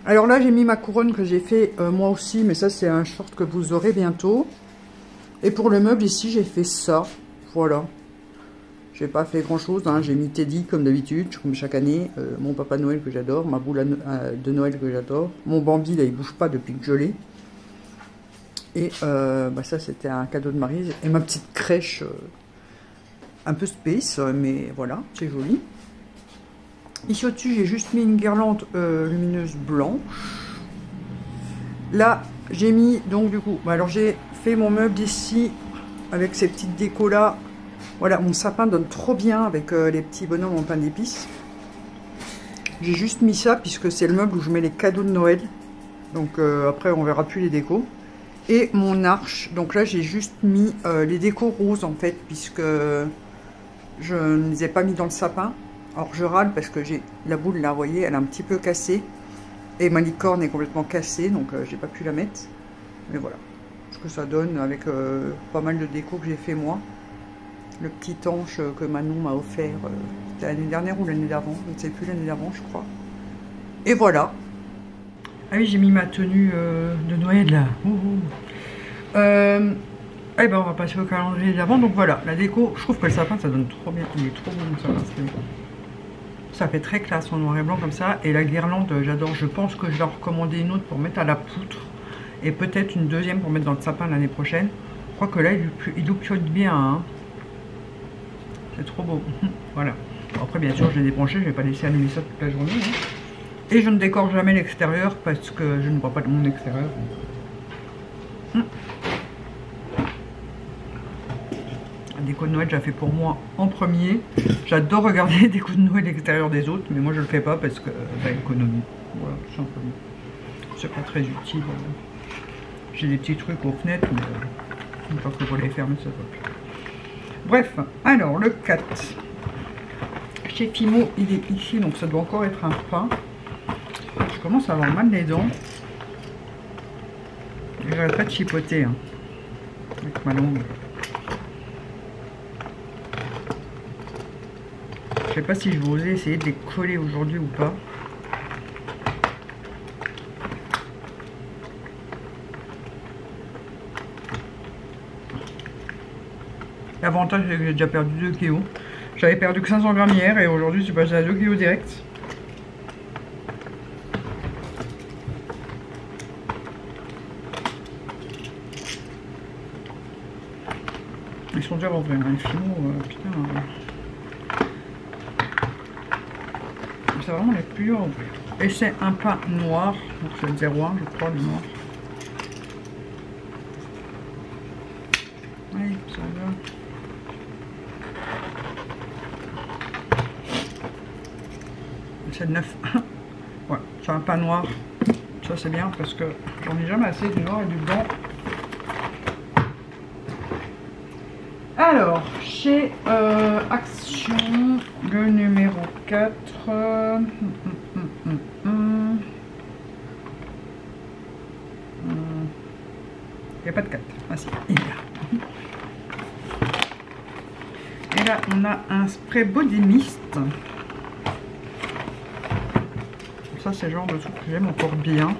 Alors là, j'ai mis ma couronne que j'ai fait moi aussi, mais ça, c'est un short que vous aurez bientôt. Et pour le meuble, ici, j'ai fait ça. Voilà. J'ai pas fait grand-chose, hein. J'ai mis Teddy, comme d'habitude, comme chaque année. Mon Papa Noël que j'adore, ma boule de Noël que j'adore. Mon Bambi, là, il bouge pas depuis que je l'ai. Et ça, c'était un cadeau de Maryse. Et ma petite crèche... un peu space, mais voilà, c'est joli. Ici au-dessus, j'ai juste mis une guirlande lumineuse blanche. Là, j'ai mis, donc du coup, alors j'ai fait mon meuble ici, avec ces petites décos là. Voilà, mon sapin donne trop bien avec les petits bonhommes en pain d'épices. J'ai juste mis ça, puisque c'est le meuble où je mets les cadeaux de Noël. Donc après on verra plus les décos. Et mon arche, donc là j'ai juste mis les décos roses en fait, puisque je ne les ai pas mis dans le sapin. Alors je râle parce que j'ai la boule là, vous voyez, elle est un petit peu cassée. Et ma licorne est complètement cassée, donc j'ai pas pu la mettre. Mais voilà, ce que ça donne avec pas mal de déco que j'ai fait moi. Le petit ange que Manon m'a offert, c'était l'année dernière ou l'année d'avant, je ne sais plus, l'année d'avant je crois. Et voilà. Ah oui, j'ai mis ma tenue de Noël là. Eh ben on va passer au calendrier d'avant. Donc voilà, la déco, je trouve que le sapin ça donne trop bien. Il est trop beau mon sapin. Ça fait très classe en noir et blanc comme ça. Et la guirlande, j'adore. Je pense que je vais en recommander une autre pour mettre à la poutre. Et peut-être une deuxième pour mettre dans le sapin l'année prochaine. Je crois que là il loupiote bien. Hein. C'est trop beau. Voilà. Après bien sûr je l'ai débranché, je vais pas laisser allumer ça toute la journée. Hein. Et je ne décore jamais l'extérieur parce que je ne vois pas de mon extérieur. La déco de Noël, j'ai fait pour moi en premier. J'adore regarder les décos de Noël extérieur des autres, mais moi je le fais pas parce que économie. Voilà, tout simplement. C'est pas très utile. J'ai des petits trucs aux fenêtres, mais une fois que vous les fermer, ça va plus. Bref, alors le 4. Chez Fimo, il est ici, donc ça doit encore être un pain. Je commence à avoir mal les dents. J'arrête pas de chipoter hein, avec ma langue. Je sais pas si je vais oser essayer de les coller aujourd'hui ou pas. L'avantage c'est que j'ai déjà perdu 2 kg. J'avais perdu que 500 grammes hier et aujourd'hui je suis passé à 2 kg direct. Ils sont déjà rentrés, hein, les Fimo, putain. C'est vraiment les plus durs à ouvrir. Et c'est un pain noir, donc c'est le 01 je crois, le noir. Oui, ça va. C'est le 9. Voilà, c'est un pain noir. Ça c'est bien parce que j'en ai jamais assez du noir et du blanc. Alors, chez Action, le numéro 4. Il n'y a pas de 4. Ah si, il est là. Et là, on a un spray body mist. Ça, c'est le genre de truc que j'aime encore bien.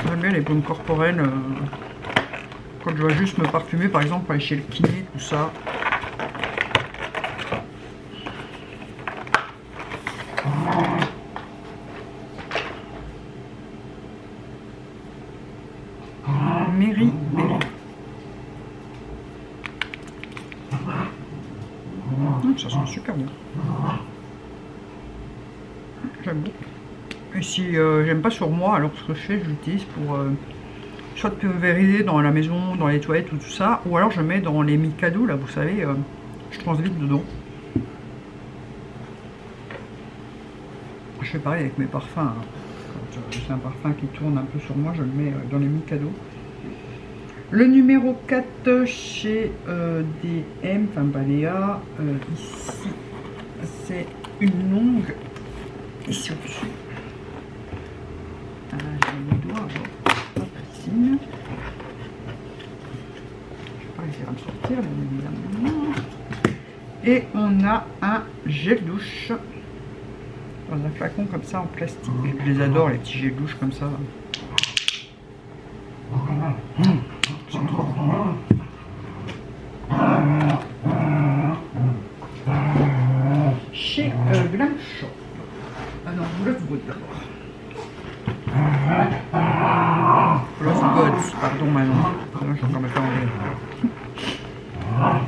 J'aime bien les baumes corporelles. Quand je dois juste me parfumer, par exemple, pour aller chez le kiné, tout ça. Mary Berry. Ça sent super bon. J'aime beaucoup. Et si j'aime pas sur moi, alors ce que je fais, je l'utilise pour soit pulvériser dans la maison, dans les toilettes ou tout ça, ou alors je mets dans les Mikado, là, vous savez, je transvite dedans. Je fais pareil avec mes parfums. Hein. Quand c'est un parfum qui tourne un peu sur moi, je le mets dans les Mikado. Le numéro 4 chez DM, enfin Balea, ici, c'est une longue, ici au-dessus. J'ai les doigts, pas ici. Je vais pas réussir à me sortir, bien évidemment. Et on a un gel douche dans un flacon comme ça en plastique. Je les adore, les petits gels douche comme ça. C'est trop bon. Chez Glam Shop. Ah non, Love Good d'abord. Love Gods, pardon Manon. Je vais encore me faire enlever.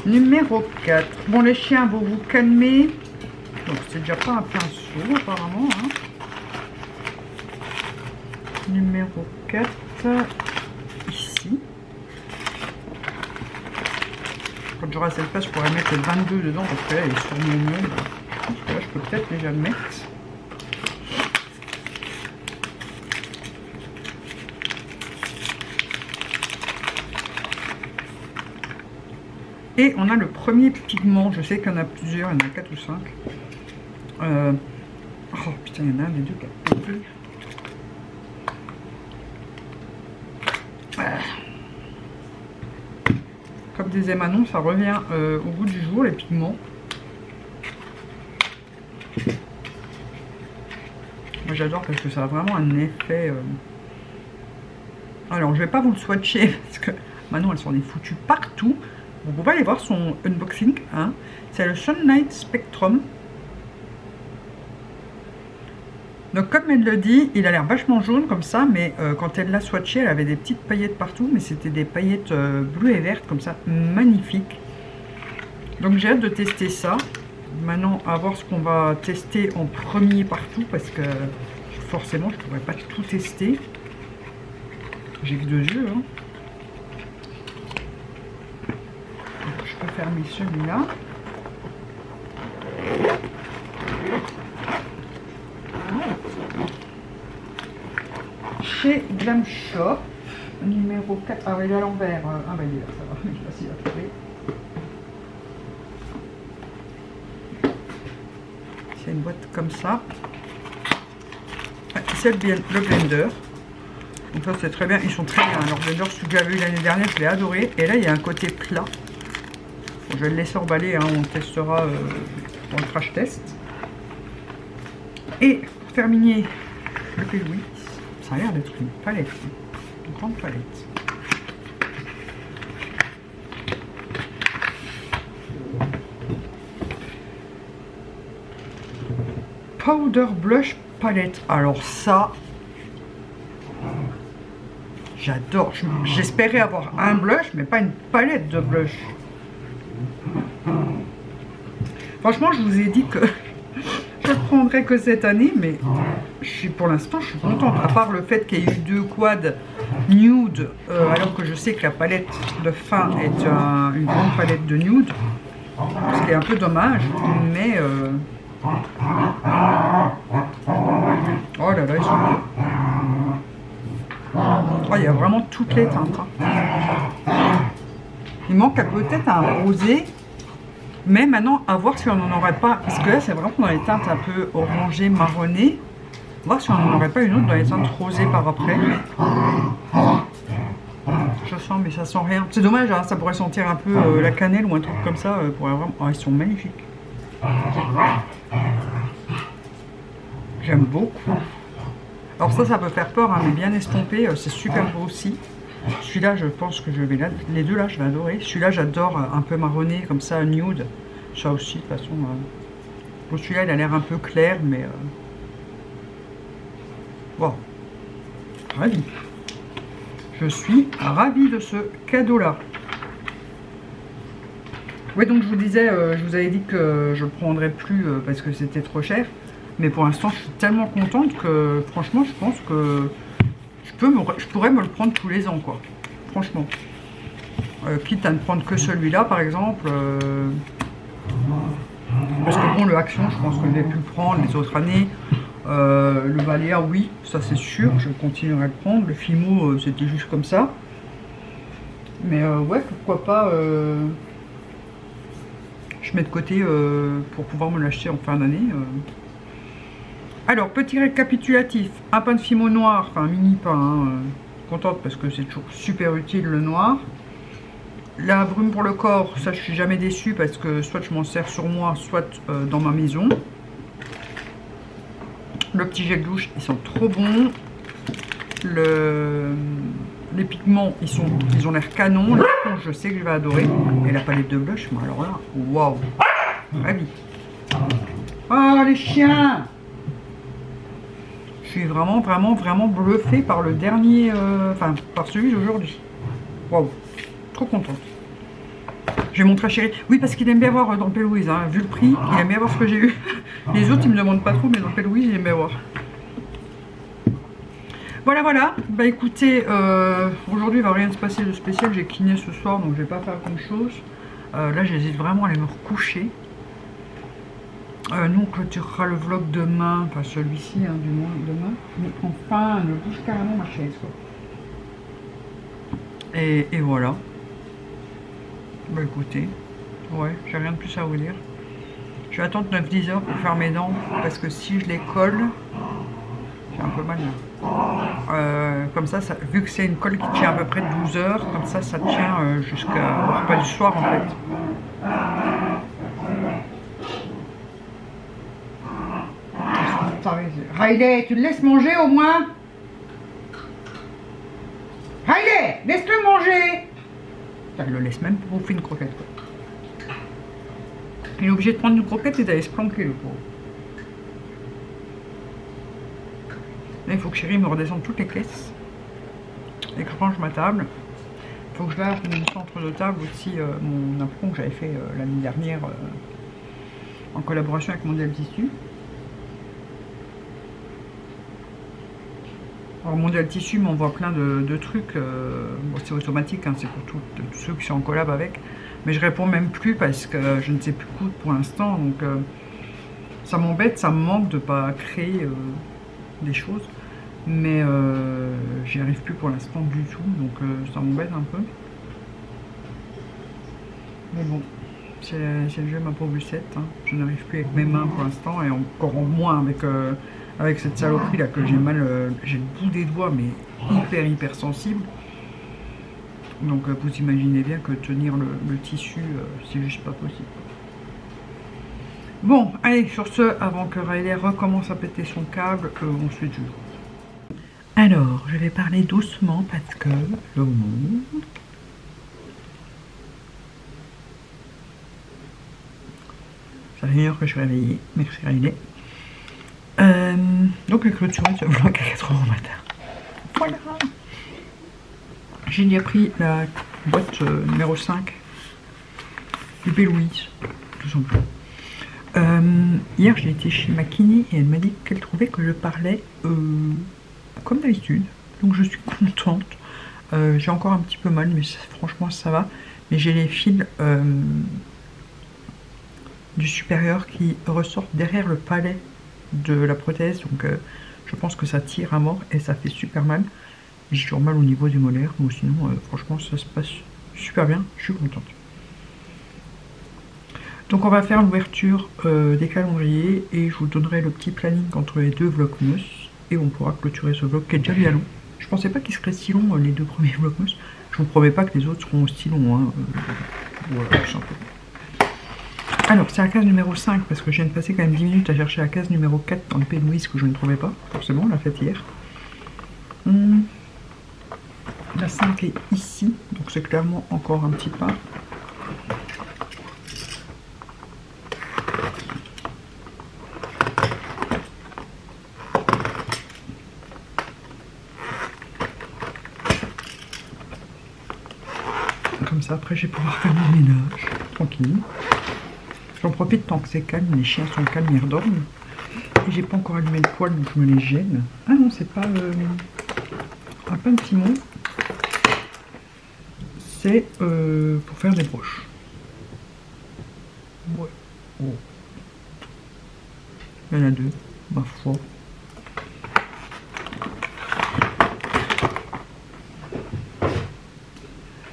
Numéro 4. Bon les chiens, vous vous calmez. Donc c'est déjà pas un pinceau apparemment. Hein. Numéro 4. Ici. Quand j'aurai cette place, je pourrais mettre le 22 dedans parce que là, il est sur mon meuble. Je pense que là, je peux peut-être déjà le mettre. Et on a le premier pigment, je sais qu'il y en a plusieurs, il y en a 4 ou 5. Oh putain, il y en a un des deux qui a pété. Comme disait Manon, ça revient au bout du jour, les pigments. Moi j'adore parce que ça a vraiment un effet... Alors je vais pas vous le swatcher parce que Manon elle s'en est foutue partout. Vous pouvez aller voir son unboxing, hein. C'est le Sunlight Spectrum. Donc comme elle le dit, il a l'air vachement jaune comme ça, mais quand elle l'a swatché, elle avait des petites paillettes partout, mais c'était des paillettes bleues et vertes comme ça, magnifiques. Donc j'ai hâte de tester ça. Maintenant, à voir ce qu'on va tester en premier partout, parce que forcément, je ne pourrais pas tout tester. J'ai que 2 yeux, hein. Donc, je peux fermer celui-là. Chez Glam Shop, numéro 4. Ah, il est à l'envers. Ah, bah il est là, ça va. Je sais pas s'il a trouvé. C'est une boîte comme ça. C'est le blender. Donc ça c'est très bien. Ils sont très bien. Leur blender, celui que j'avais eu l'année dernière, je l'ai adoré. Et là il y a un côté plat. Bon, je vais le laisser emballer. Hein. On testera dans le crash test. Et pour terminer, le P. Louis. Ça a l'air d'être une palette. Une grande palette. Powder Blush Palette. Alors ça, j'adore. J'espérais avoir un blush, mais pas une palette de blush. Franchement, je vous ai dit que je le prendrais que cette année, mais pour l'instant, je suis contente. À part le fait qu'il y ait eu 2 quads nude, alors que je sais que la palette de fin est une grande palette de nude, ce qui est un peu dommage, mais... Oh là là, ils sont beaux. Oh, il y a vraiment toutes les teintes. Hein. Il manque peut-être un rosé. Mais maintenant, à voir si on n'en aurait pas. Parce que là, c'est vraiment dans les teintes un peu orangées, marronnées. Voir si on n'en aurait pas une autre dans les teintes rosées par après. Je sens, mais ça sent rien. C'est dommage, hein, ça pourrait sentir un peu la cannelle ou un truc comme ça. Vraiment... Oh, ils sont magnifiques. J'aime beaucoup. Alors ça peut faire peur, hein, mais bien estompé, c'est super beau aussi. Celui-là, je pense que je vais... Les deux là, je vais adorer. Celui-là, j'adore, un peu marronné, comme ça, nude. Ça aussi, de toute façon... Bon, celui-là, il a l'air un peu clair, mais... Wow. Ravi. Je suis ravie de ce cadeau-là. Oui, donc je vous disais, je vous avais dit que je ne le prendrais plus parce que c'était trop cher. Mais pour l'instant, je suis tellement contente que, franchement, je pense que je pourrais me le prendre tous les ans, quoi. Franchement. Quitte à ne prendre que celui-là, par exemple. Parce que bon, le Action, je pense que je vais plus le prendre les autres années. Le Balea, oui, ça c'est sûr, je continuerai à le prendre. Le Fimo, c'était juste comme ça. Mais ouais, pourquoi pas... je mets de côté pour pouvoir me l'acheter en fin d'année. Alors, petit récapitulatif, un pain de Fimo noir, enfin un mini pain, hein, contente parce que c'est toujours super utile le noir. La brume pour le corps, ça je suis jamais déçue parce que soit je m'en sers sur moi, soit dans ma maison. Le petit gel douche, ils sont trop bons. Les pigments, ils ont l'air canon. Les sponges, je sais que je vais adorer. Et la palette de blush, mais alors là, waouh, ravi. Oh les chiens! Je suis vraiment bluffée par le dernier, enfin par celui d'aujourd'hui. Waouh, trop contente. Je vais montrer à Chéri. Oui, parce qu'il aime bien voir dans le P. Louis, hein. Vu le prix, il aime bien voir ce que j'ai eu. Les autres, ils me demandent pas trop, mais dans le P. Louis, il aime bien voir. Voilà. Bah écoutez, aujourd'hui, il va rien se passer de spécial. J'ai kiné ce soir, donc je vais pas faire grand chose. Là, j'hésite vraiment à aller me recoucher. Nous, on clôturera le vlog demain, enfin celui-ci, hein, du moins demain. Mais enfin, ne bouge carrément ma chaise, quoi. Et voilà. Bah écoutez, Ouais, j'ai rien de plus à vous dire. Je vais attendre 9-10 heures pour faire mes dents, parce que si je les colle, j'ai un peu mal là. Comme ça, vu que c'est une colle qui tient à peu près 12 heures, comme ça tient jusqu'au repas du soir en fait. Riley, tu le laisses manger au moins? Riley, laisse-le manger! Elle le laisse même pour bouffer une croquette, quoi. Il est obligé de prendre une croquette et d'aller se planquer, le pauvre. Là, il faut que Chérie me redescende toutes les caisses et que je range ma table. Il faut que je lave mon centre de table aussi, mon apron que j'avais fait l'année dernière en collaboration avec Mondial Tissu. Alors Mondial Tissu m'envoie plein de trucs, bon, c'est automatique, hein, c'est pour tous ceux qui sont en collab avec, mais je réponds même plus parce que je ne sais plus coudre pour l'instant, donc ça m'embête, ça me manque de ne pas créer des choses, mais j'y arrive plus pour l'instant du tout, donc ça m'embête un peu. Mais bon, c'est le jeu ma pauvre Lucette, hein. Je n'arrive plus avec mes mains pour l'instant, et encore moins avec cette saloperie là que j'ai mal, j'ai le bout des doigts mais hyper sensible. Donc vous imaginez bien que tenir le tissu, c'est juste pas possible. Bon, allez, sur ce, avant que Riley recommence à péter son câble, on se dit. Alors, je vais parler doucement parce que le monde... Ça fait 1 heure que je suis réveillée. Merci Riley. Donc j'ai clôturé ce vlog à 4 h au matin. Voilà. J'ai déjà pris la boîte numéro 5 du Bélouise, tout simplement. Hier j'ai été chez ma kiné et elle m'a dit qu'elle trouvait que je parlais comme d'habitude. Donc je suis contente. J'ai encore un petit peu mal, mais franchement ça va. Mais j'ai les fils du supérieur qui ressortent derrière le palais de la prothèse, donc je pense que ça tire à mort et ça fait super mal. J'ai toujours mal au niveau des molaires, mais sinon franchement ça se passe super bien, je suis contente. Donc on va faire l'ouverture des calendriers et je vous donnerai le petit planning entre les deux vlogmas et on pourra clôturer ce vlog qui est déjà bien long. Je pensais pas qu'il serait si long les deux premiers vlogmas, je vous promets pas que les autres seront aussi longs, hein. Voilà, tout simplement. Alors, c'est la case numéro 5 parce que je viens de passer quand même 10 minutes à chercher la case numéro 4 dans le P. Louise que je ne trouvais pas. Forcément, on l'a faite hier. La 5 est ici, donc c'est clairement encore un petit pas. Comme ça, après, je vais pouvoir faire mon ménage tranquille. J'en profite tant que c'est calme, les chiens sont calmes, ils redorment. Et j'ai pas encore allumé le poêle, donc je me les gêne. Ah non, c'est pas un pain de timon. C'est pour faire des broches. Ouais. Oh. Il y en a deux, ma foi.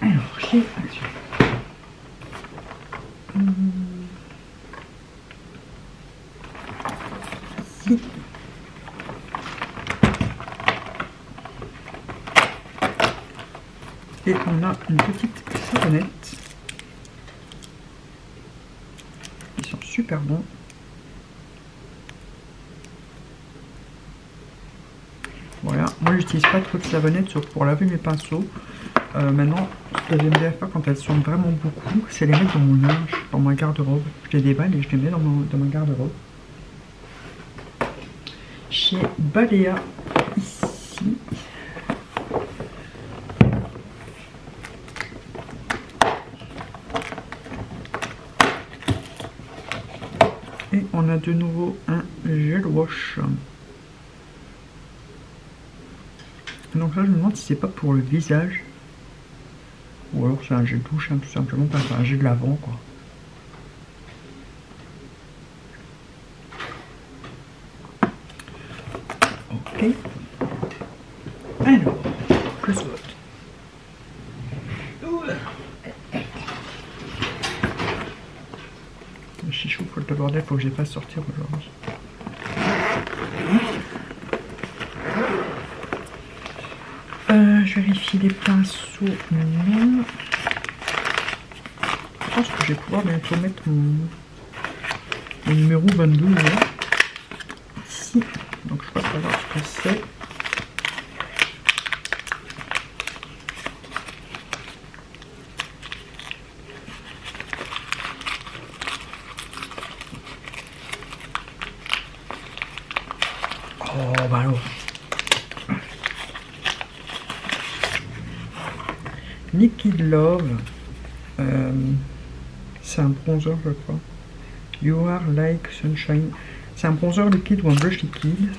Alors, j'ai action. Et on a une petite savonnette. Ils sont super bons. Voilà, moi j'utilise pas trop de savonnette sauf pour laver mes pinceaux. Maintenant, ce que j'aime bien faire quand elles sont vraiment beaucoup, c'est les mettre dans mon linge, dans ma garde-robe. Je les déballe et je les mets dans ma garde-robe. Chez Balea, ici. Et on a de nouveau un gel wash. Donc là, je me demande si c'est pas pour le visage. Ou alors c'est un gel douche, hein, tout simplement, parce que c'est un gel de lavant, quoi. Ok. Alors, je saute. bordel, faut que je les fasse sortir aujourd'hui. Je vérifie les pinceaux. Non. Je pense que je vais pouvoir bientôt mettre mon numéro 22 là. Ici. Donc je vais savoir ce que c'est. Oh bah alors. Liquid Love. C'est un bronzer je crois. You Are Like Sunshine. C'est un bronzer liquide ou un blush liquide.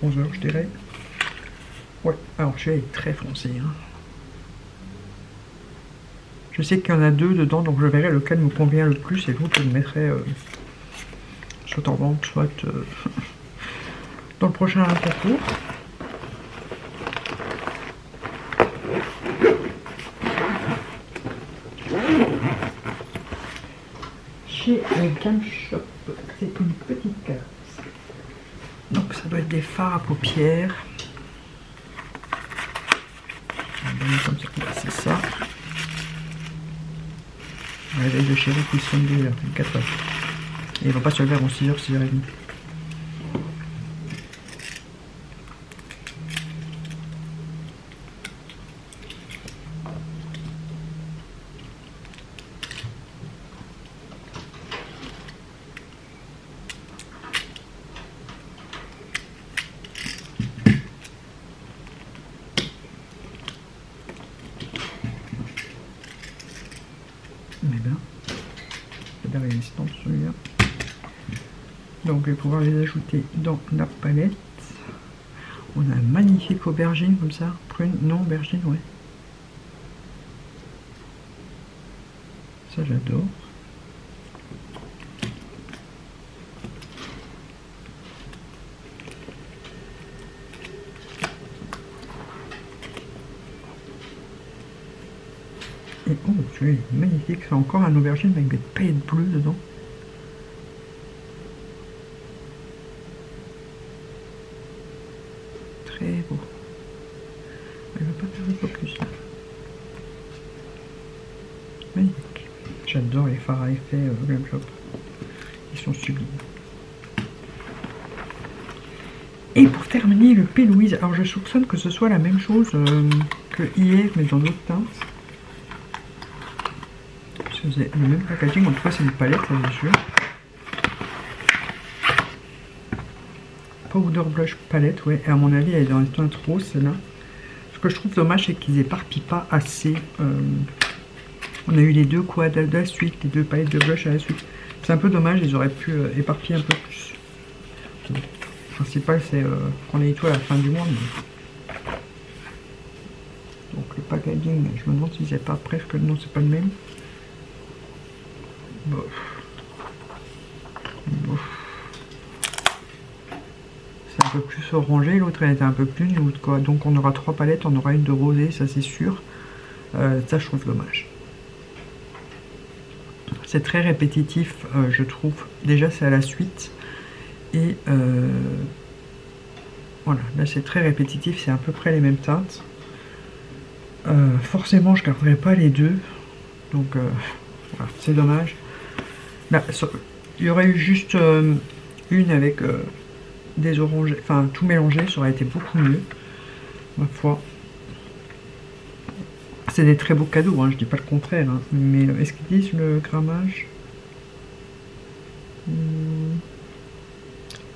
Bronzer je dirais. Ouais, alors celui-là est très foncé. Hein. Je sais qu'il y en a deux dedans, donc je verrai lequel me convient le plus et l'autre je le mettrai soit en vente, soit dans le prochain concours. Chez Cam Shop, c'est une petite carte. Donc ça doit être des fards à paupières. Comme ça, c'est ça. Réveil de chéri qui sonne 2h, 4h. Et il va pas se lever avant 6h, 6h30. Résistant celui-là. Donc je vais pouvoir les ajouter dans la palette. On a un magnifique aubergine comme ça. Prune, non, aubergine, ouais. Ça j'adore. Et oh, celui-là est magnifique, c'est encore un aubergine avec des paillettes bleues dedans. Très beau. Elle va pas faire le focus là. Magnifique. J'adore les fards à effet Glam Shop. Ils sont sublimes. Et pour terminer le P. Louise, alors je soupçonne que ce soit la même chose que hier mais dans d'autres teintes. C'est le même packaging, en tout cas c'est une palette, ça bien sûr. Powder Blush palette, ouais, et à mon avis elle est dans les teintes roses celle-là. Ce que je trouve dommage c'est qu'ils éparpillent pas assez. On a eu les deux quads à la suite, les deux palettes de blush à la suite. C'est un peu dommage, ils auraient pu éparpiller un peu plus. Le principal c'est qu'on ait tout à la fin du mois. Mais... Donc le packaging, je me demande si c'est pas presque, non c'est pas le même. Bof. C'est un peu plus orangé, l'autre elle était un peu plus nude quoi. Donc on aura 3 palettes, on aura une de rosée, ça c'est sûr. Ça je trouve dommage. C'est très répétitif, je trouve. Déjà c'est à la suite. Et voilà, là c'est très répétitif, c'est à peu près les mêmes teintes. Forcément je garderai pas les deux. Donc voilà, c'est dommage. Là, il y aurait eu juste une avec des oranges, enfin tout mélangé, ça aurait été beaucoup mieux, ma foi. C'est des très beaux cadeaux, hein, je dis pas le contraire, hein, mais est-ce qu'ils disent le grammage?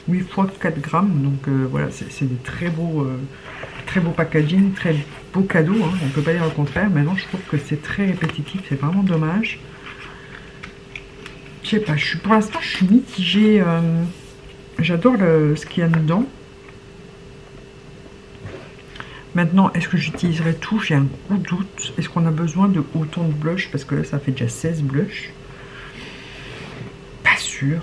8 fois 4 grammes, donc voilà, c'est des très beaux packaging, très beaux cadeaux, hein, on peut pas dire le contraire. Maintenant je trouve que c'est très répétitif, c'est vraiment dommage. Je sais pas, pour l'instant je suis mitigée. J'adore ce qu'il y a dedans. Maintenant, est-ce que j'utiliserai tout? J'ai un gros doute. Est-ce qu'on a besoin de autant de blush? Parce que là, ça fait déjà 16 blushs. Pas sûr.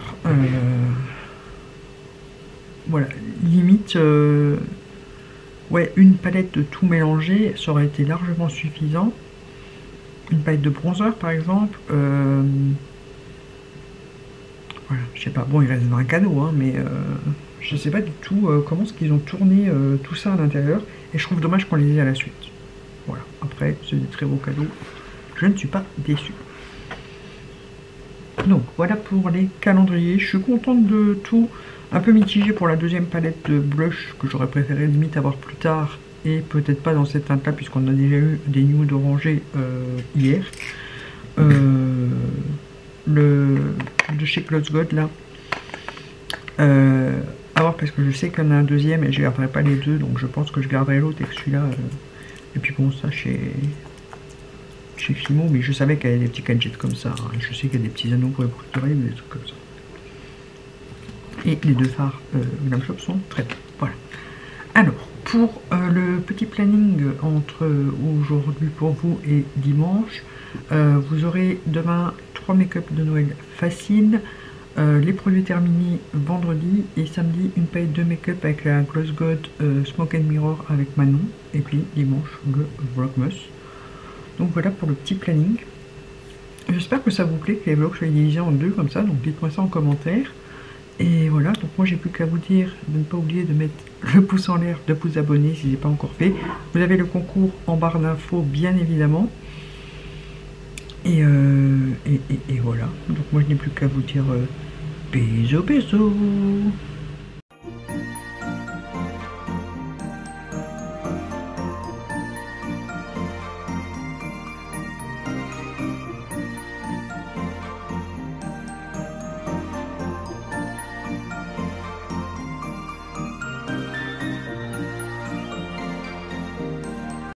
Voilà, limite, ouais, une palette de tout mélangé, ça aurait été largement suffisant. Une palette de bronzer, par exemple. Voilà, je sais pas, bon il reste 20 cadeaux, hein, mais je sais pas du tout comment est-ce qu'ils ont tourné tout ça à l'intérieur, et je trouve dommage qu'on les ait à la suite. Voilà, après c'est des très beaux cadeaux, je ne suis pas déçue. Donc voilà pour les calendriers, je suis contente de tout, un peu mitigée pour la deuxième palette de blush que j'aurais préféré limite avoir plus tard, et peut-être pas dans cette teinte là puisqu'on a déjà eu des nudes orangés hier. Le de chez Close God là, à voir parce que je sais qu'il y en a un deuxième et je garderai pas les deux, donc je pense que je garderai l'autre et que celui-là, et puis bon ça chez Fimo, mais je savais qu'il y avait des petits gadgets comme ça, hein. Je sais qu'il y a des petits anneaux pour les boucles d'oreilles ou des trucs comme ça. Et les deux phares Glam Shop sont très bons. Voilà. Alors, pour le petit planning entre aujourd'hui pour vous et dimanche, vous aurez demain 3 make-up de Noël faciles, les produits terminés vendredi, et samedi une palette de make-up avec la Gloss God Smoke and Mirror avec Manon, et puis dimanche le Vlogmas. Donc voilà pour le petit planning. J'espère que ça vous plaît, que les vlogs soient divisés en deux comme ça, donc dites-moi ça en commentaire. Et voilà, donc moi j'ai plus qu'à vous dire de ne pas oublier de mettre le pouce en l'air, de vous abonner si ce n'est pas encore fait. Vous avez le concours en barre d'infos bien évidemment. Et voilà, donc moi je n'ai plus qu'à vous dire bisous bisous.